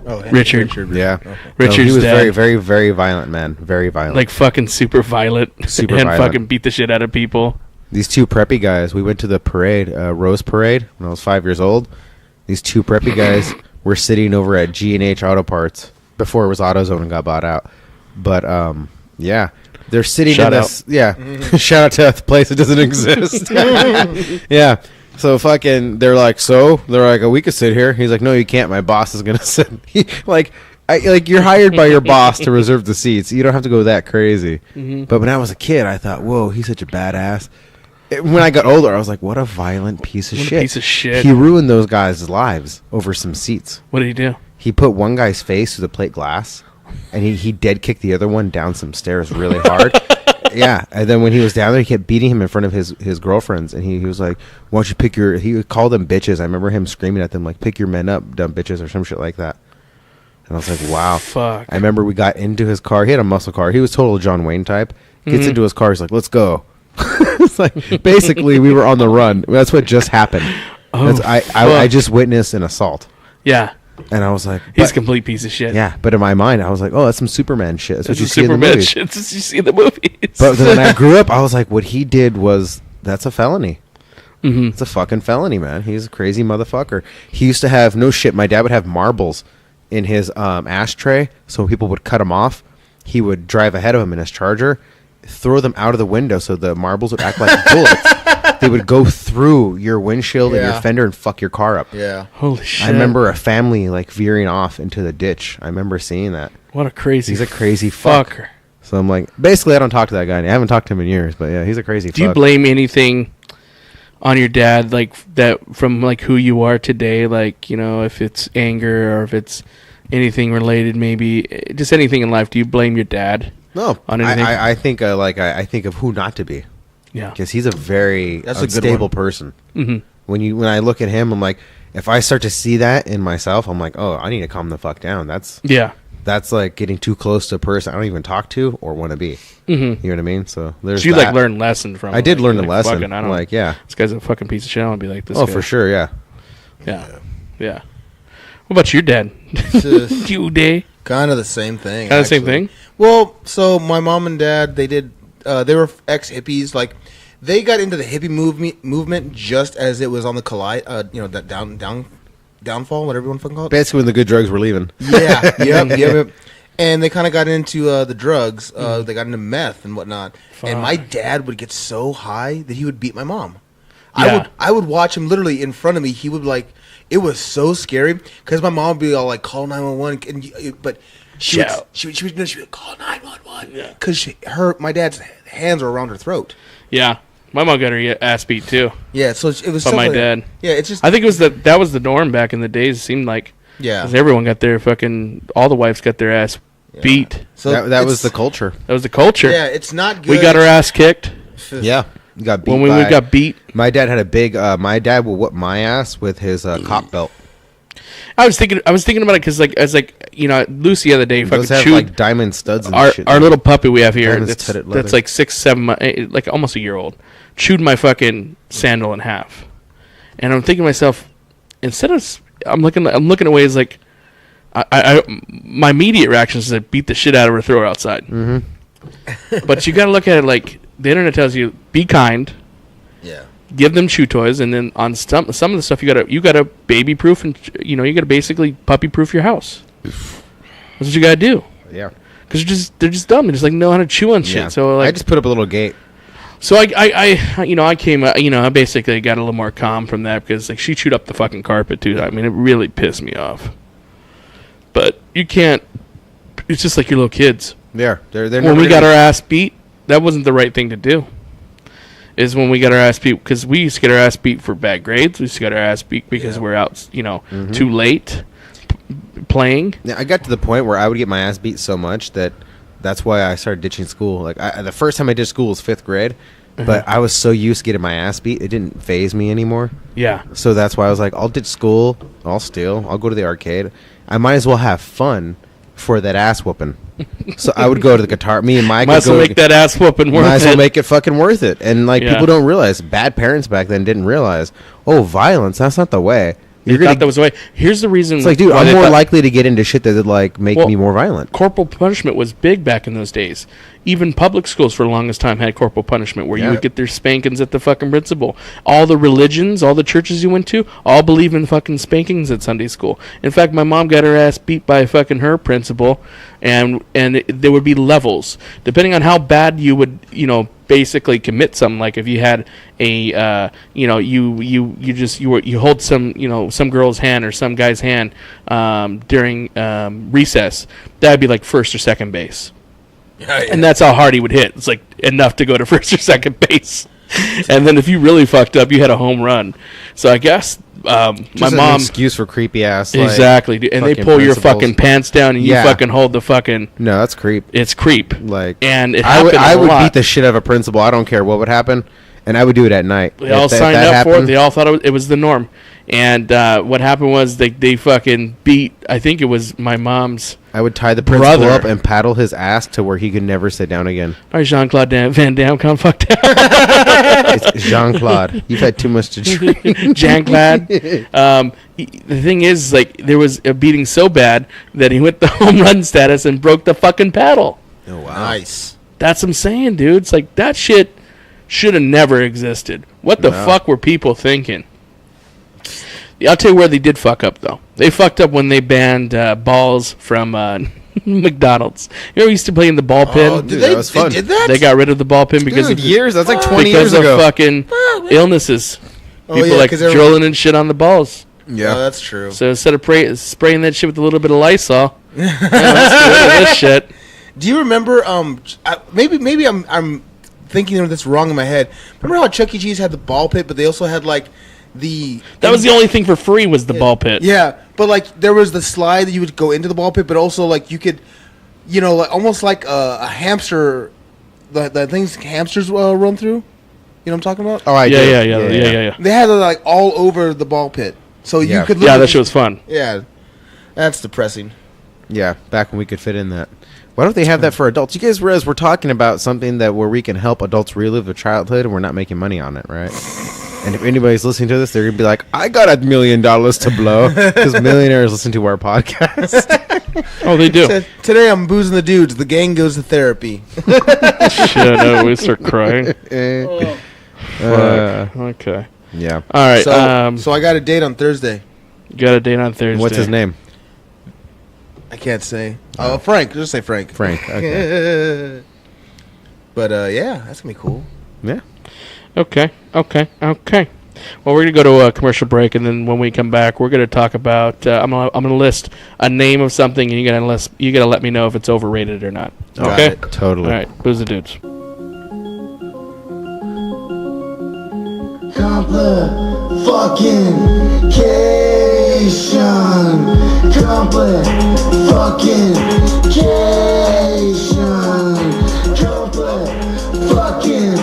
Oh, Richard. Yeah. Okay. Richard's he was dad. Very, very, very violent, man. Very violent. Like fucking super violent. Super and violent. Fucking beat the shit out of people. These two preppy guys, we went to the parade, Rose Parade, when I was 5 years old. These two preppy guys were sitting over at G&H Auto Parts before it was AutoZone and got bought out. But, yeah. They're sitting in this... Out. Yeah. Mm-hmm. Shout out to a place that doesn't exist. Yeah. So fucking, they're like, oh, we could sit here. He's like, no, you can't. My boss is gonna sit. You're hired by your boss to reserve the seats. You don't have to go that crazy. Mm-hmm. But when I was a kid, I thought, whoa, he's such a badass. When I got older, I was like, what a violent piece of shit. Piece of shit. He ruined those guys' lives over some seats. What did he do? he put one guy's face through the plate glass, and he dead kicked the other one down some stairs really hard. Yeah, and then when he was down there, he kept beating him in front of his girlfriends, and he was like, "Why don't you pick your?" He would call them bitches. I remember him screaming at them like, "Pick your men up, dumb bitches," or some shit like that. And I was like, "Wow." Fuck. I remember we got into his car. He had a muscle car. He was total John Wayne type. Gets into his car. He's like, "Let's go." It's like basically we were on the run. That's what just happened. I just witnessed an assault. Yeah. And I was like, he's a complete piece of shit. Yeah, but in my mind, I was like, oh, that's some Superman shit. That's what you see Superman in the movies. shit. That's what you see in the movies. But then when I grew up, I was like, what he did that's a felony. Mm-hmm. It's a fucking felony, man. He's a crazy motherfucker. He used to have, no shit, my dad would have marbles in his ashtray, so people would cut him off. He would drive ahead of him in his Charger, throw them out of the window so the marbles would act like bullets. They would go through your windshield and your fender and fuck your car up. Yeah. Holy shit. I remember a family like veering off into the ditch. I remember seeing that. What a crazy He's a crazy fucker. So I'm like, basically I don't talk to that guy. I haven't talked to him in years, but yeah, he's a crazy fuck. Do you blame anything on your dad, like that, from like who you are today? Like, you know, if it's anger or if it's anything related, maybe just anything in life, do you blame your dad? No. On anything? I think I think of who not to be. Yeah, because he's a very unstable person. Mm-hmm. When I look at him, I'm like, if I start to see that in myself, I'm like, oh, I need to calm the fuck down. That's like getting too close to a person I don't even talk to or want to be. Mm-hmm. You know what I mean? So there's. So you like learn lesson from. I did learn the lesson. Fucking, I don't, like, yeah, this guy's a fucking piece of shit. I'll be like this. Oh, guy. for sure, yeah. What about your dad? You day? Kind of the same thing. Kind of the same thing. Well, so my mom and dad, they did. They were ex-hippies. Like, they got into the hippie movement just as it was on the collide. That downfall, whatever you want to fucking call it. Basically, when the good drugs were leaving. Yeah. Yep. And they kind of got into the drugs. They got into meth and whatnot. Fuck. And my dad would get so high that he would beat my mom. Yeah. I would watch him literally in front of me. He would like. It was so scary because my mom would be all like, "Call 911," but she would call 911 because my dad's hands were around her throat. Yeah, my mom got her ass beat too. Yeah, so it was. By my dad. Yeah, it's just. I think it was that was the norm back in the days. It seemed like. Yeah. Because everyone got their fucking. All the wives got their ass beat. So that was the culture. That was the culture. Yeah, it's not good. We got our ass kicked. Yeah. Got beat when we got beat. My dad had a big. My dad would whip my ass with his cop belt. I was thinking about it because Lucy the other day fucking have, chewed like diamond studs. And our little puppy we have here. That's like 6-7 months, like almost a year old. Chewed my fucking sandal in half, and I'm thinking to myself, instead of I'm looking at ways like, my immediate reaction is to beat the shit out of her, throw her outside. Mm-hmm. But you got to look at it like. The internet tells you be kind, give them chew toys, and then on some of the stuff you gotta baby proof and you gotta basically puppy proof your house. That's what you gotta do. Yeah, because they're just dumb. They just like know how to chew on shit. Yeah. So like, I just put up a little gate. So I came I basically got a little more calm from that because like she chewed up the fucking carpet too. I mean it really pissed me off. But you can't. It's just like your little kids. Yeah, they're when we got our ass beat. That wasn't the right thing to do. Is when we got our ass beat because we used to get our ass beat for bad grades. We used to get our ass beat because we're out, too late playing. Yeah, I got to the point where I would get my ass beat so much that's why I started ditching school. Like the first time I did school was 5th grade, but I was so used to getting my ass beat, it didn't faze me anymore. Yeah. So that's why I was like, I'll ditch school, I'll steal, I'll go to the arcade. I might as well have fun for that ass whooping. So I would go to the guitar. Me and Mike might as well make that ass whooping worth it. Might as well make it fucking worth it. And people don't realize. Bad parents back then didn't realize. Oh, violence. That's not the way. You thought that was the way. Here's the reason. It's like, dude, I'm more likely to get into shit that would like make me more violent. Corporal punishment was big back in those days. Even public schools for the longest time had corporal punishment where you would get their spankings at the fucking principal. All the religions, all the churches you went to, all believe in fucking spankings at Sunday school. In fact, my mom got her ass beat by fucking her principal, and there would be levels depending on how bad you would, basically commit something. Like if you had a you hold some girl's hand or some guy's hand during recess, that'd be like first or second base. And that's how hard he would hit. It's like enough to go to first or second base. And then if you really fucked up, you had a home run. So I guess my mom excuse for creepy ass. Exactly, dude. And they pull your fucking pants down and you fucking hold the fucking. No, that's creep. It's creep. Like, and it I would beat the shit out of a principal. I don't care what would happen, and I would do it at night. They all signed up for it. They all thought it was the norm. And what happened was they fucking beat. I think it was my mom's. I would tie the principal up and paddle his ass to where he could never sit down again. All right, Jean-Claude Van Damme, come fuck down. It's Jean-Claude. You've had too much to drink. Jean-Claude. The thing is, like, there was a beating so bad that he went the home run status and broke the fucking paddle. Oh, wow. Nice. That's what I'm saying, dude. It's like, that shit should have never existed. What the fuck were people thinking? I'll tell you where they did fuck up, though. They fucked up when they banned balls from McDonald's. You know, we used to play in the ball pin. Oh, that was fun. They did that? They got rid of the ball pin because of years. That's like 20 years ago. Because of fucking illnesses. People like drilling and shit on the balls. Yeah, that's true. So instead of spraying that shit with a little bit of Lysol, let's get rid of this shit. Do you remember? Maybe I'm thinking of this wrong in my head. Remember how Chuck E. Cheese had the ball pit, but they also had like. That was the only thing for free was the ball pit. Yeah, but like there was the slide that you would go into the ball pit, but also like you could, like, almost like a hamster, the things hamsters run through. You know what I'm talking about? Oh, yeah. They had it like all over the ball pit, so you could. Yeah, that shit was fun. Yeah, that's depressing. Yeah, back when we could fit in that. Why don't they have that for adults? You guys realize we're talking about something where we can help adults relive their childhood, and we're not making money on it, right? And if anybody's listening to this, they're going to be like, I got $1 million to blow. Because millionaires listen to our podcast. Oh, they do. Today I'm boozing the dudes. The gang goes to therapy. Shit, no, we start crying. Okay. Yeah. All right. So I got a date on Thursday. You got a date on Thursday. What's his name? I can't say. Oh, Frank. Just say Frank. Frank. Okay. But yeah, that's going to be cool. Yeah. Okay. Well, we're gonna go to a commercial break, and then when we come back, we're gonna talk about. I'm gonna list a name of something, and you gotta let me know if it's overrated or not. Okay. Right, totally. All right. Who's the dudes?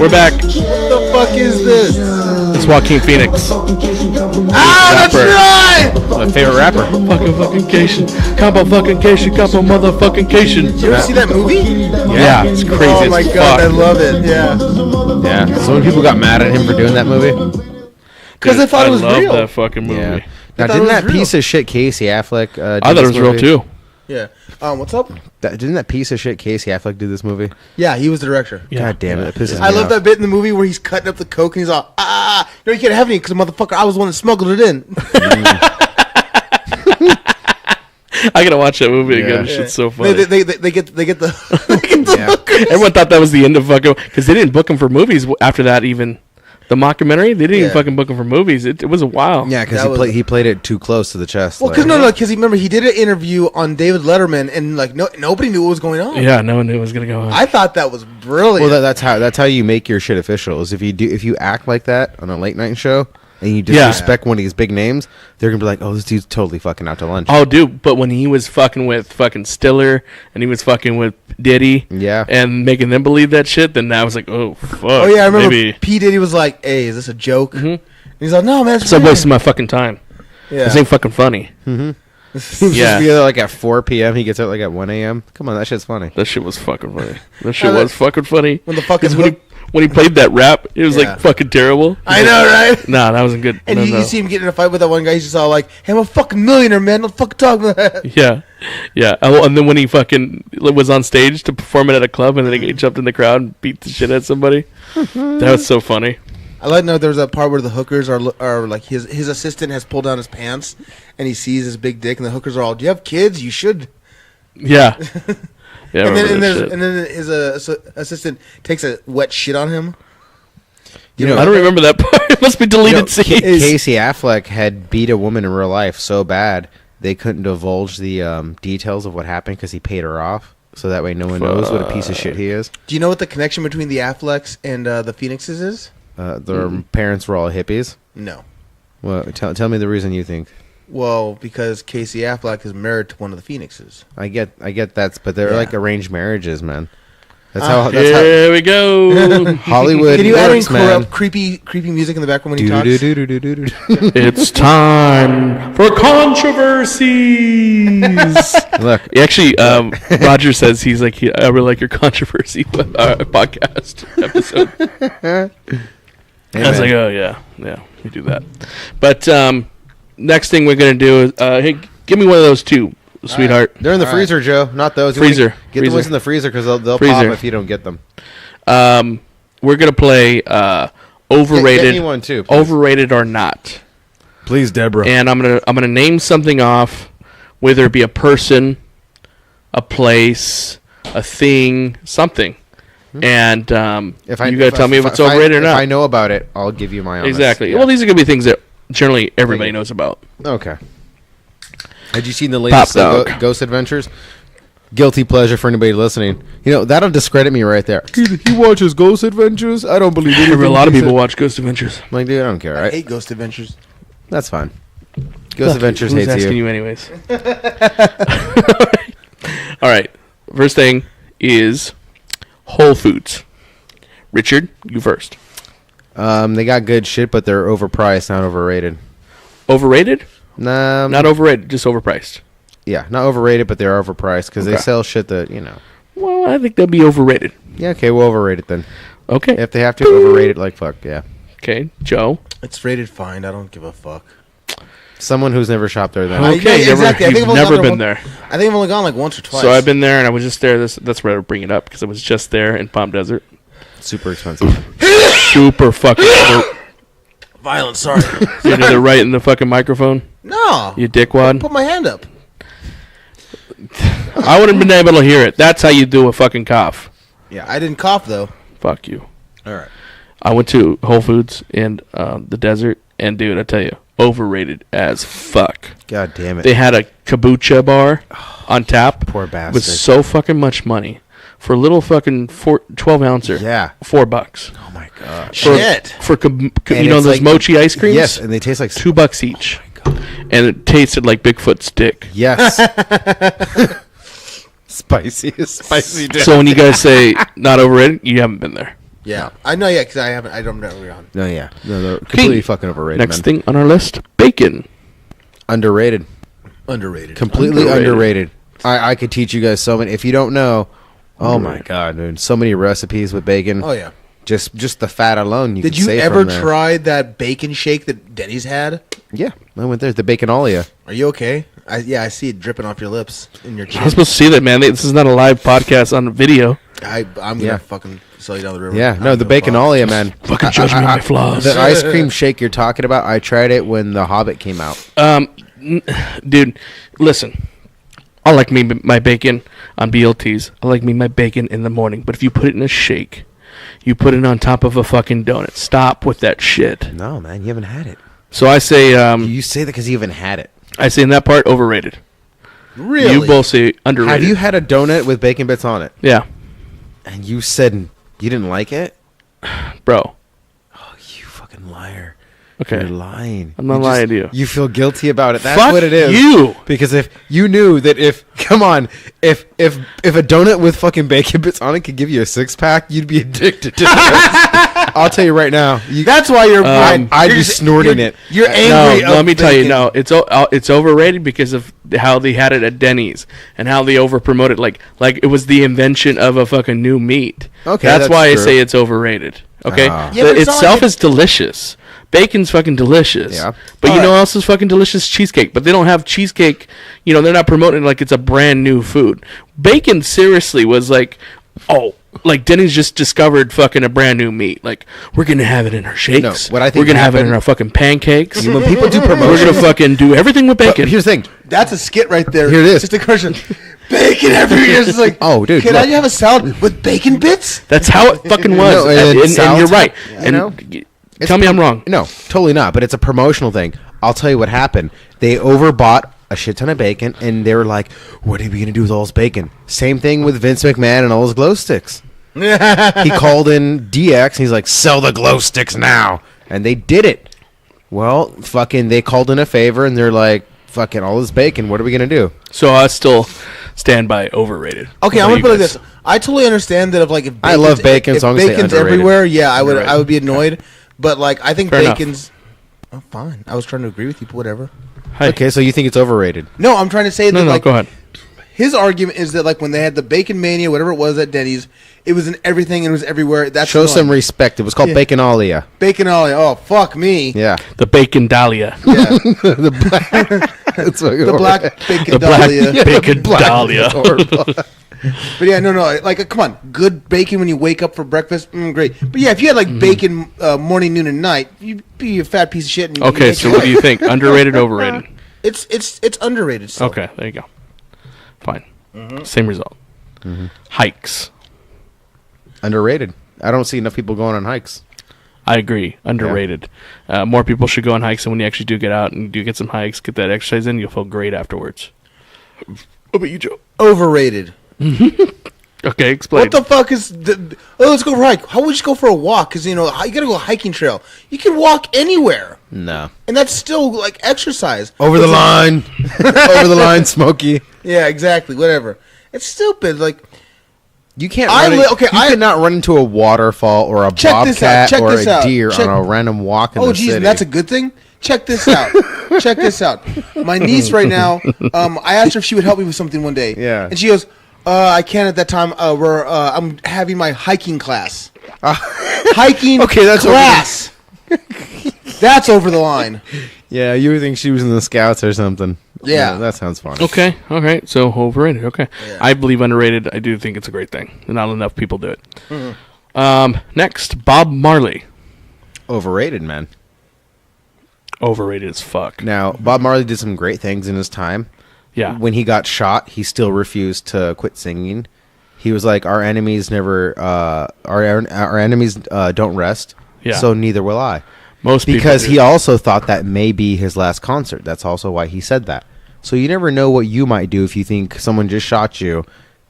We're back. What the fuck is this? It's Joaquin Phoenix. That's right! My favorite rapper. Fucking Cation. Combo fucking Cation. Combo motherfucking Cation. You ever see that movie? Yeah, it's crazy. Oh my god, I love it. Yeah. Yeah. So many people got mad at him for doing that movie. Because they thought it was real. I love that fucking movie. Yeah. Now, didn't that piece of shit Casey Affleck I thought it was real too. Yeah. What's up? Didn't that piece of shit Casey Affleck do this movie? Yeah, he was the director. Yeah. God damn it. It pisses me I love off. that bit in the movie where he's cutting up the coke and he's all, you can't have any because, motherfucker, I was the one that smuggled it in. I gotta watch that movie again. This shit's so funny. They get the hookers. Everyone thought that was the end of fucking, because they didn't book him for movies after that. Even the mockumentary, they didn't even fucking book him for movies. It was a while. Yeah, because he played it too close to the chest. Well, because remember he did an interview on David Letterman and like nobody knew what was going on. Yeah, no one knew what was gonna go on. I thought that was brilliant. Well, that's how you make your shit official. Is if you act like that on a late night show and you disrespect one of these big names, they're gonna be like, oh, this dude's totally fucking out to lunch. Oh, dude, but when he was fucking with fucking Stiller and he was fucking with Diddy, and making them believe that shit, then I was like, oh fuck. Oh yeah, I remember P Diddy was like, hey, is this a joke? Mm-hmm. And he's like, no, man, it's wasting my fucking time. Yeah, this ain't fucking funny. Mm-hmm. Yeah, like at 4 p.m. He gets out like at 1 a.m. Come on, that shit's funny. That shit was fucking funny. That shit was fucking funny. When the fucking when he played that rap, it was like fucking terrible. I know, right? Nah, that wasn't good. And you see him getting in a fight with that one guy. He's just all like, "Hey, I'm a fucking millionaire, man. Don't fucking talk about that." Yeah. Oh, and then when he fucking was on stage to perform it at a club, and then he jumped in the crowd and beat the shit out of somebody. That was so funny. I like to know there's a part where the hookers are like his assistant has pulled down his pants, and he sees his big dick, and the hookers are all, "Do you have kids? You should." Yeah. Yeah, and then his assistant takes a wet shit on him. I don't remember that part. It must be deleted scenes. Casey Affleck had beat a woman in real life so bad they couldn't divulge the details of what happened because he paid her off. So that way no one knows what a piece of shit he is. Do you know what the connection between the Afflecks and the Phoenixes is? Their parents were all hippies. No. Well, tell me the reason you think. Well, because Casey Affleck is married to one of the Phoenixes. I get that, but they're like arranged marriages, man. That's here we go. Hollywood. Can you works, add in creepy music in the background when he talks? It's time for controversies. Look, actually, Roger says he's like, I really like your controversy podcast episode. Hey, I was like, oh yeah, we do that. But next thing we're gonna do is, hey, give me one of those two. Sweetheart, they're in the freezer, Joe. Not those. Freezer. Get the ones in the freezer because they'll pop if you don't get them. We're gonna play overrated. Get me one too, please. Overrated or not? Please, Deborah. And I'm gonna name something off, whether it be a person, a place, a thing, something. And you gotta tell me if it's overrated or not. If I know about it, I'll give you my own. Exactly. Yeah. Well, these are gonna be things that generally everybody knows about. Okay. Had you seen the latest Ghost Adventures? Guilty pleasure for anybody listening. You know, that'll discredit me right there. He watches Ghost Adventures? I don't believe it. A lot of people watch Ghost Adventures. I'm like, dude, I don't care. I hate Ghost Adventures. That's fine. Ghost Adventures hates asking you. you anyways. All right. First thing is Whole Foods. Richard, you first. They got good shit, but they're overpriced, not overrated. Overrated? Nah, not overrated, just overpriced. Yeah, not overrated, but they're overpriced because they sell shit that, you know. Well, I think they'll be overrated. Yeah, okay, we'll overrate it then. Okay. If they have to, overrate it like fuck, yeah. Okay, Joe? It's rated fine. I don't give a fuck. Someone who's never shopped there then. Okay, exactly. You've never been there. I think I've only gone like once or twice. So I've been there, and I was just there. That's where I bring it up, because I was just there in Palm Desert. Super expensive. Super fucking violent, sorry. You did it right in the fucking microphone? No. You dickwad? Put my hand up. I wouldn't have been able to hear it. That's how you do a fucking cough. Yeah, I didn't cough, though. Fuck you. All right. I went to Whole Foods in the desert, and dude, I tell you, overrated as fuck. God damn it. They had a kombucha bar on tap. Poor bastard. With so fucking much money. For a little fucking 12-ouncer. Yeah. $4. Oh, my God. Shit. For you know those mochi ice creams? Yes, and they taste like $2 each. Oh, my God. And it tasted like Bigfoot's dick. Yes. Spicy dick. So when you guys say not overrated, you haven't been there. Yeah. I know, yeah, because I don't know where you're on. No, yeah. No, they're completely fucking overrated, Next thing on our list, bacon. Underrated. Completely underrated. I could teach you guys so many. If you don't know, oh my God, dude. So many recipes with bacon. Oh, yeah. Just the fat alone. Did you ever try that bacon shake that Denny's had? Yeah, I went there. The Baconalia. Are you okay? I see it dripping off your lips in your chin. I'm supposed to see that, man. This is not a live podcast on video. I'm gonna fucking sell you down the river. Yeah, no, the Baconalia, man. Fucking judge me on my flaws. The ice cream shake you're talking about, I tried it when The Hobbit came out. Dude, listen. I like my bacon on BLTs. I like my bacon in the morning. But if you put it in a shake, you put it on top of a fucking donut. Stop with that shit. No, man, you haven't had it. So I say... you say that because you haven't had it. I say in that part, overrated. Really? You both say underrated. Have you had a donut with bacon bits on it? Yeah. And you said you didn't like it? Bro. Oh, you fucking liar. Okay. You're lying. I'm not lying to you. You feel guilty about it. That's Fuck what it is. You. Because if you knew that if a donut with fucking bacon bits on it could give you a 6-pack, you'd be addicted to it. I'll tell you right now. That's why you're. I'd be snorting it. You're angry. No, let me tell you. No, it's overrated because of how they had it at Denny's and how they over promoted. Like it was the invention of a fucking new meat. Okay, that's why true. I say it's overrated. Okay, Yeah, but itself is delicious. Bacon's fucking delicious. Yeah. But you know what else is fucking delicious? Cheesecake. But they don't have cheesecake. You know, they're not promoting it like it's a brand new food. Bacon seriously was like, like Denny's just discovered fucking a brand new meat. Like, we're going to have it in our shakes. No, what I think we're going to have it in our fucking pancakes. When people do promotion, we're going to fucking do everything with bacon. But here's the thing. That's a skit right there. Here it is. Just a question. Bacon every year. It's like, oh, dude. Can I have a salad with bacon bits? That's how it fucking was. No, and you're right. Yeah, and tell me I'm wrong. No, totally not. But it's a promotional thing. I'll tell you what happened. They overbought a shit ton of bacon, and they were like, what are we going to do with all this bacon? Same thing with Vince McMahon and all his glow sticks. He called in DX, and he's like, sell the glow sticks now. And they did it. Well, fucking, they called in a favor, and they're like, fucking, all this bacon, what are we going to do? So I still stand by overrated. Okay, I'm going to put it like this. I totally understand that if I love bacon, so I'm going to say bacon's everywhere, yeah, I would be annoyed. But, like, I think bacon's... Oh, fine. I was trying to agree with you, but whatever. Hi. Okay, so you think it's overrated? No, I'm trying to say that, like... go ahead. His argument is that, like, when they had the Bacon Mania, whatever it was at Denny's, it was in everything and it was everywhere. Show some respect. It was called Baconalia. Baconalia. Oh, fuck me. Yeah. The Bacon Dahlia. Yeah. The black Bacon Dahlia. Bacon Dahlia. But yeah, no. Like, come on. Good bacon when you wake up for breakfast. Great. But yeah, if you had, like, bacon morning, noon, and night, you'd be a fat piece of shit. And okay, so what do you think? Underrated, overrated? It's underrated. So. Okay, there you go. Fine. Same result. Hikes. Underrated. I don't see enough people going on hikes. I agree. Underrated. Yeah. More people should go on hikes, and when you actually do get out and do get some hikes, get that exercise in, you'll feel great afterwards. What about you, Joe? Overrated. Okay, explain. What the fuck is... let's go for a hike. How would you just go for a walk? Because, you got to go hiking trail. You can walk anywhere. No. And that's still, like, exercise. Over the line. Over the line, Smokey. Yeah, exactly. Whatever. It's stupid. Like... You can't cannot run into a waterfall or a bobcat or a deer on a random walk in the city. Oh, geez, that's a good thing? Check this out. Check this out. My niece right now, I asked her if she would help me with something one day. Yeah. And she goes, I can't at that time. I'm having my hiking class. Hiking class. That's over the line. Yeah, you would think she was in the Scouts or something. Yeah. That sounds fun. Okay, all right. So overrated. Okay. Yeah. I believe underrated. I do think it's a great thing. Not enough people do it. Next, Bob Marley. Overrated, man. Overrated as fuck. Now, Bob Marley did some great things in his time. Yeah. When he got shot, he still refused to quit singing. He was like, our enemies never, our enemies don't rest. Yeah. So neither will I. Because he also thought that may be his last concert. That's also why he said that. So you never know what you might do if you think someone just shot you.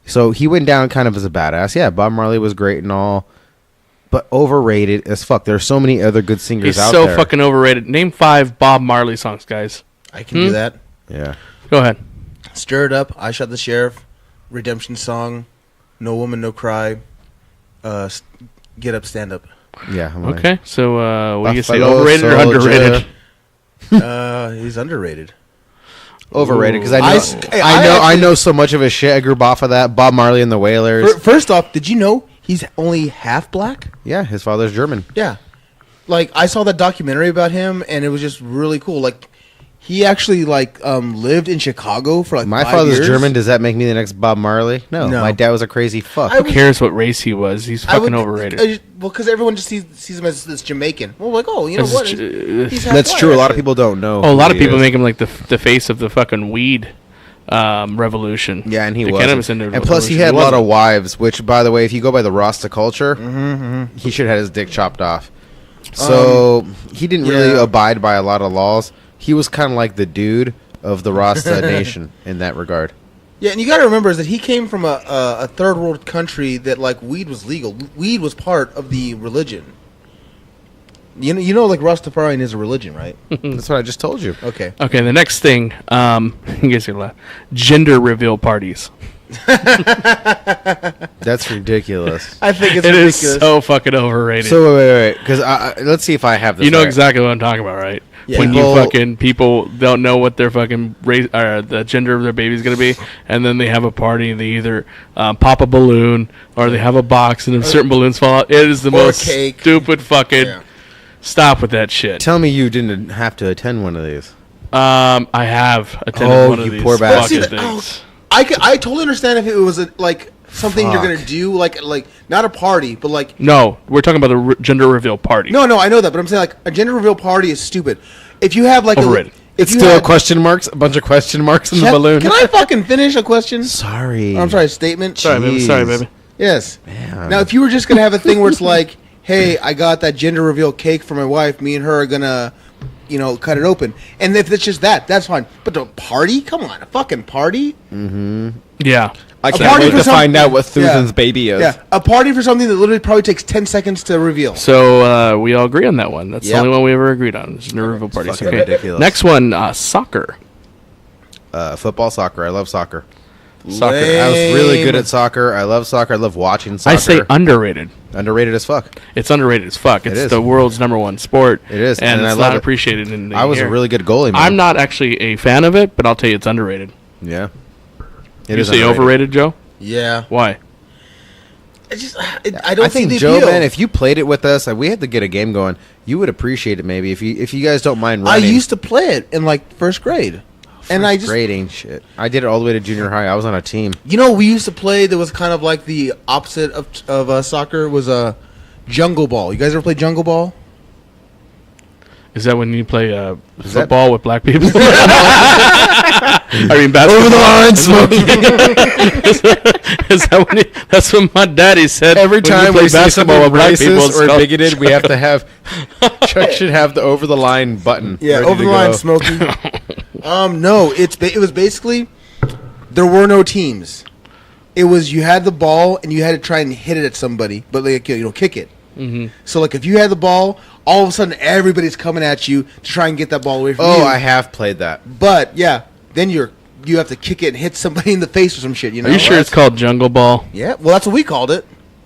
So he went down kind of as a badass. Yeah, Bob Marley was great and all, but overrated as fuck. There's so many other good singers out there. He's so fucking overrated. Name 5 Bob Marley songs, guys. I can do that. Yeah. Go ahead. Stir It Up, I Shot the Sheriff, Redemption Song, No Woman, No Cry, Get Up, Stand Up. Yeah. Okay, so what do you say, overrated or underrated? He's underrated. Overrated, because I know so much of his shit. I grew up off of that. Bob Marley and the Wailers. First off, did you know he's only half black? Yeah, his father's German. Yeah. Like, I saw that documentary about him, and it was just really cool. Like, he actually, lived in Chicago for, my 5 father's years. German. Does that make me the next Bob Marley? No. My dad was a crazy fuck. Who cares what race he was? He's fucking overrated. Because everyone just sees him as this Jamaican. Well, like, oh, you know what? He's half that's white, true. actually. A lot of people don't know. Oh, a lot of people make him like the face of the fucking weed revolution. Yeah, and he the was. Cannabis industry. And plus, he had a lot of wives, which, by the way, if you go by the Rasta culture, he should have had his dick chopped off. So he didn't really abide by a lot of laws. He was kind of like the dude of the Rasta nation in that regard. Yeah, and you got to remember is that he came from a third world country that weed was legal. Weed was part of the religion. You know, like Rastafarian is a religion, right? That's what I just told you. Okay. Okay. The next thing, you guys are gonna laugh. Gender reveal parties. That's ridiculous. I think it's ridiculous. It is so fucking overrated. So wait, because let's see if I have this. You know exactly what I'm talking about, right? Yeah. When you fucking people don't know what their fucking race or the gender of their baby's gonna be, and then they have a party and they either pop a balloon or they have a box and then certain balloons fall out. It is the most stupid fucking. Yeah. Stop with that shit. Tell me you didn't have to attend one of these. I have attended one of these. Poor bastard. Things. I totally understand if it was something you're gonna do, like not a party, but No, we're talking about the gender reveal party. No, I know that, but I'm saying a gender reveal party is stupid. If you have overrated. It's still a question marks, a bunch of question marks in the balloon. Can I fucking finish a question? Sorry. I'm sorry, a statement. Sorry, baby. Yes. Man. Now, if you were just gonna have a thing where it's like, hey, I got that gender reveal cake for my wife. Me and her are gonna, cut it open. And if it's just that, that's fine. But the party? Come on, a fucking party? Mm-hmm. Yeah. I can't wait to find out what Susan's baby is. Yeah, a party for something that literally probably takes 10 seconds to reveal. So we all agree on that one. That's the only one we ever agreed on. It's a reveal party. Okay. Ridiculous. Next one, soccer. Football, soccer. I love soccer. Soccer. I was really good at soccer. I love soccer. I love watching soccer. I say underrated. Underrated as fuck. It's underrated as fuck. It's the world's #1 sport. It is, and it's not appreciated in the I was a really good goalie, man. I'm not actually a fan of it, but I'll tell you it's underrated. Yeah. You say overrated, Joe? Yeah. Why? I don't think Joe, man, if you played it with us, we had to get a game going. You would appreciate it, maybe if you guys don't mind running. I used to play it in like first grade, and I just grade ain't shit. I did it all the way to junior high. I was on a team. You know, we used to play. That was kind of like the opposite of soccer. Was a jungle ball. You guys ever play jungle ball? Is that when you play football with black people? I mean, basketball. Over the line, smoking. That's what my daddy said. Every time we play basketball with black people or bigoted, we have to have. Chuck should have the over the line button. Yeah, over the line, smoking. No, it was basically there were no teams. It was you had the ball and you had to try and hit it at somebody, but like kick it. Mm-hmm. So like if you had the ball, all of a sudden everybody's coming at you to try and get that ball away from you. Oh, I have played that. But yeah, then you have to kick it and hit somebody in the face or some shit. You know? Are you sure it's called jungle ball? Yeah, well that's what we called it.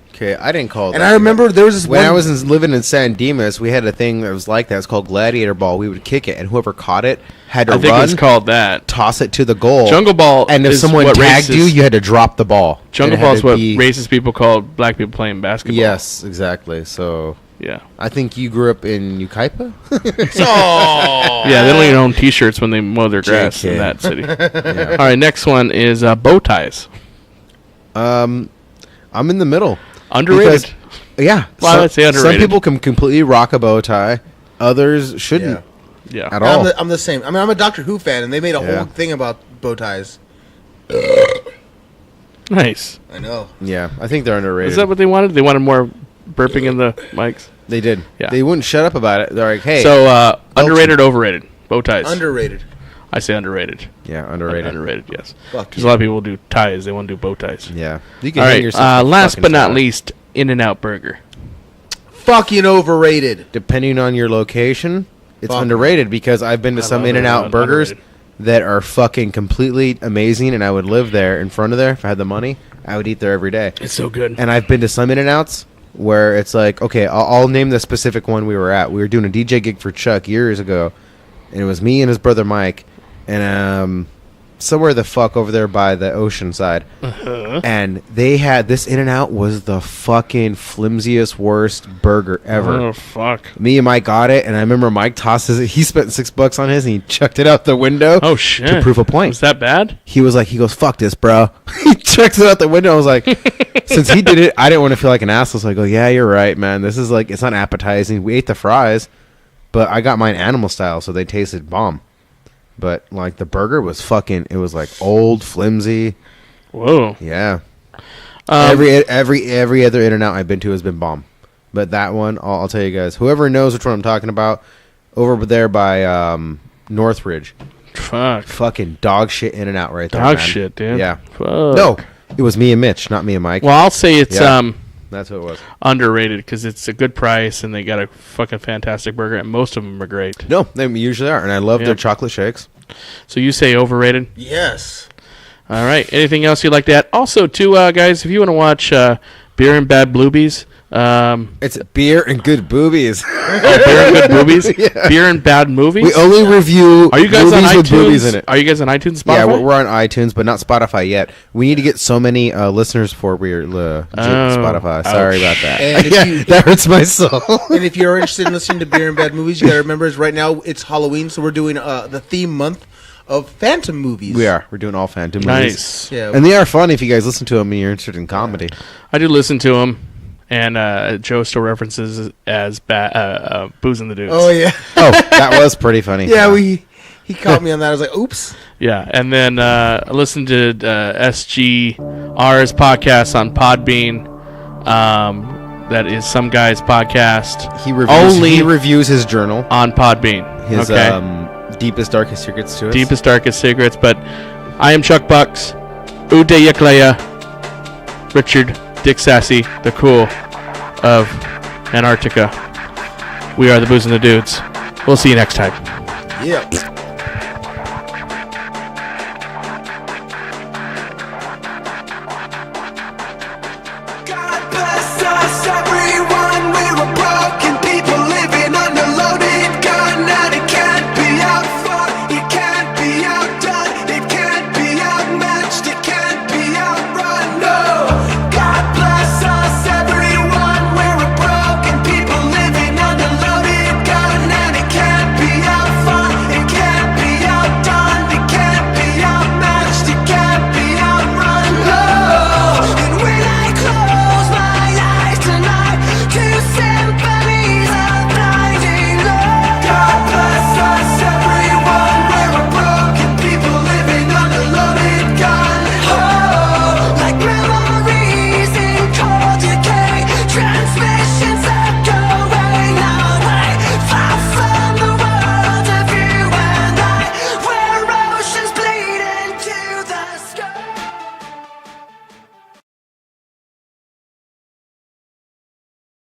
Okay, I didn't call it. And I remember there was this when I was living in San Dimas, we had a thing that was like that. It's called gladiator ball. We would kick it, and whoever caught it had to run. I think it's called that. Toss it to the goal. Jungle ball. And if someone tagged you, you had to drop the ball. Jungle ball is what racist people call black people playing basketball. Yes, exactly. So yeah, I think you grew up in Yucaipa. Yeah, they don't even own T-shirts when they mow their grass in that city. Yeah. All right, next one is bow ties. I'm in the middle. Underrated. Yeah, well, I'd say underrated. Some people can completely rock a bow tie. Others shouldn't. Yeah. At all. I'm the same. I mean, I'm a Doctor Who fan, and they made a whole thing about bow ties. Nice. I know. Yeah, I think they're underrated. Is that what they wanted? They wanted more burping in the mics? They did. Yeah. They wouldn't shut up about it. They're like, hey. So, underrated, overrated? Bow ties. Underrated. I say underrated. Yeah, underrated. Underrated, yes. Because a lot of people do ties. They want to do bow ties. Yeah. You can hang yourself last but not least, In-N-Out Burger. Fucking overrated. Depending on your location, it's underrated because I've been to some In-N-Out burgers that are fucking completely amazing, and I would live there in front of there if I had the money. I would eat there every day. It's so good. And I've been to some In-N-Outs where it's like, okay, I'll name the specific one we were at. We were doing a DJ gig for Chuck years ago, and it was me and his brother Mike, and somewhere the fuck over there by the ocean side. Uh-huh. And they had this In-N-Out was the fucking flimsiest, worst burger ever. Oh, fuck. Me and Mike got it, and I remember Mike tosses it. He spent $6 on his, and he chucked it out the window. Oh, shit. To prove a point. Was that bad? He goes, fuck this, bro. He chucks it out the window. I was like, since he did it, I didn't want to feel like an asshole, so I go, yeah, you're right, man. This is like, it's not appetizing. We ate the fries, but I got mine animal style, so they tasted bomb. But, like, the burger was fucking, it was, like, old, flimsy. Whoa. Yeah. Every other In-N-Out I've been to has been bomb. But that one, I'll tell you guys. Whoever knows which one I'm talking about, over there by Northridge. Fuck. Fucking dog shit In-N-Out right there, Dog man. shit, dude. Yeah. Fuck. No, it was me and Mitch, not me and Mike. Well, I'll say it's that's what it was. Underrated because it's a good price and they got a fucking fantastic burger and most of them are great. No, they usually are, and I love their chocolate shakes. So you say overrated? Yes. All right. Anything else you'd like to add? Also, too, guys, if you want to watch Beer and Bad Bluebies. It's beer and good boobies. Beer and good boobies? Yeah. Beer and bad movies? We only review Are you guys on movies with boobies iTunes? in it. Are you guys on iTunes, Spotify? Yeah, we're on iTunes, but not Spotify yet. We need to get so many listeners before we're Spotify. Sorry about that. And that hurts my soul. And if you're interested in listening to Beer and Bad Movies, you got to remember is right now it's Halloween, so we're doing the theme month of Phantom movies. We are. We're doing all Phantom movies. Nice. Yeah. And they are fun if you guys listen to them and you're interested in comedy. I do listen to them. And Joe still references as Booze and the Dudes. Oh, yeah. Oh, that was pretty funny. Yeah, he caught me on that. I was like, oops. Yeah, and then I listened to SGR's podcast on Podbean. That is some guy's podcast. He reviews his journal on Podbean. His deepest, darkest secrets to us. Deepest, darkest secrets. But I am Chuck Bucks. Uday Yaklaya, Richard Dick Sassy, the cool of Antarctica. We are the Booze and the Dudes. We'll see you next time. Yeah.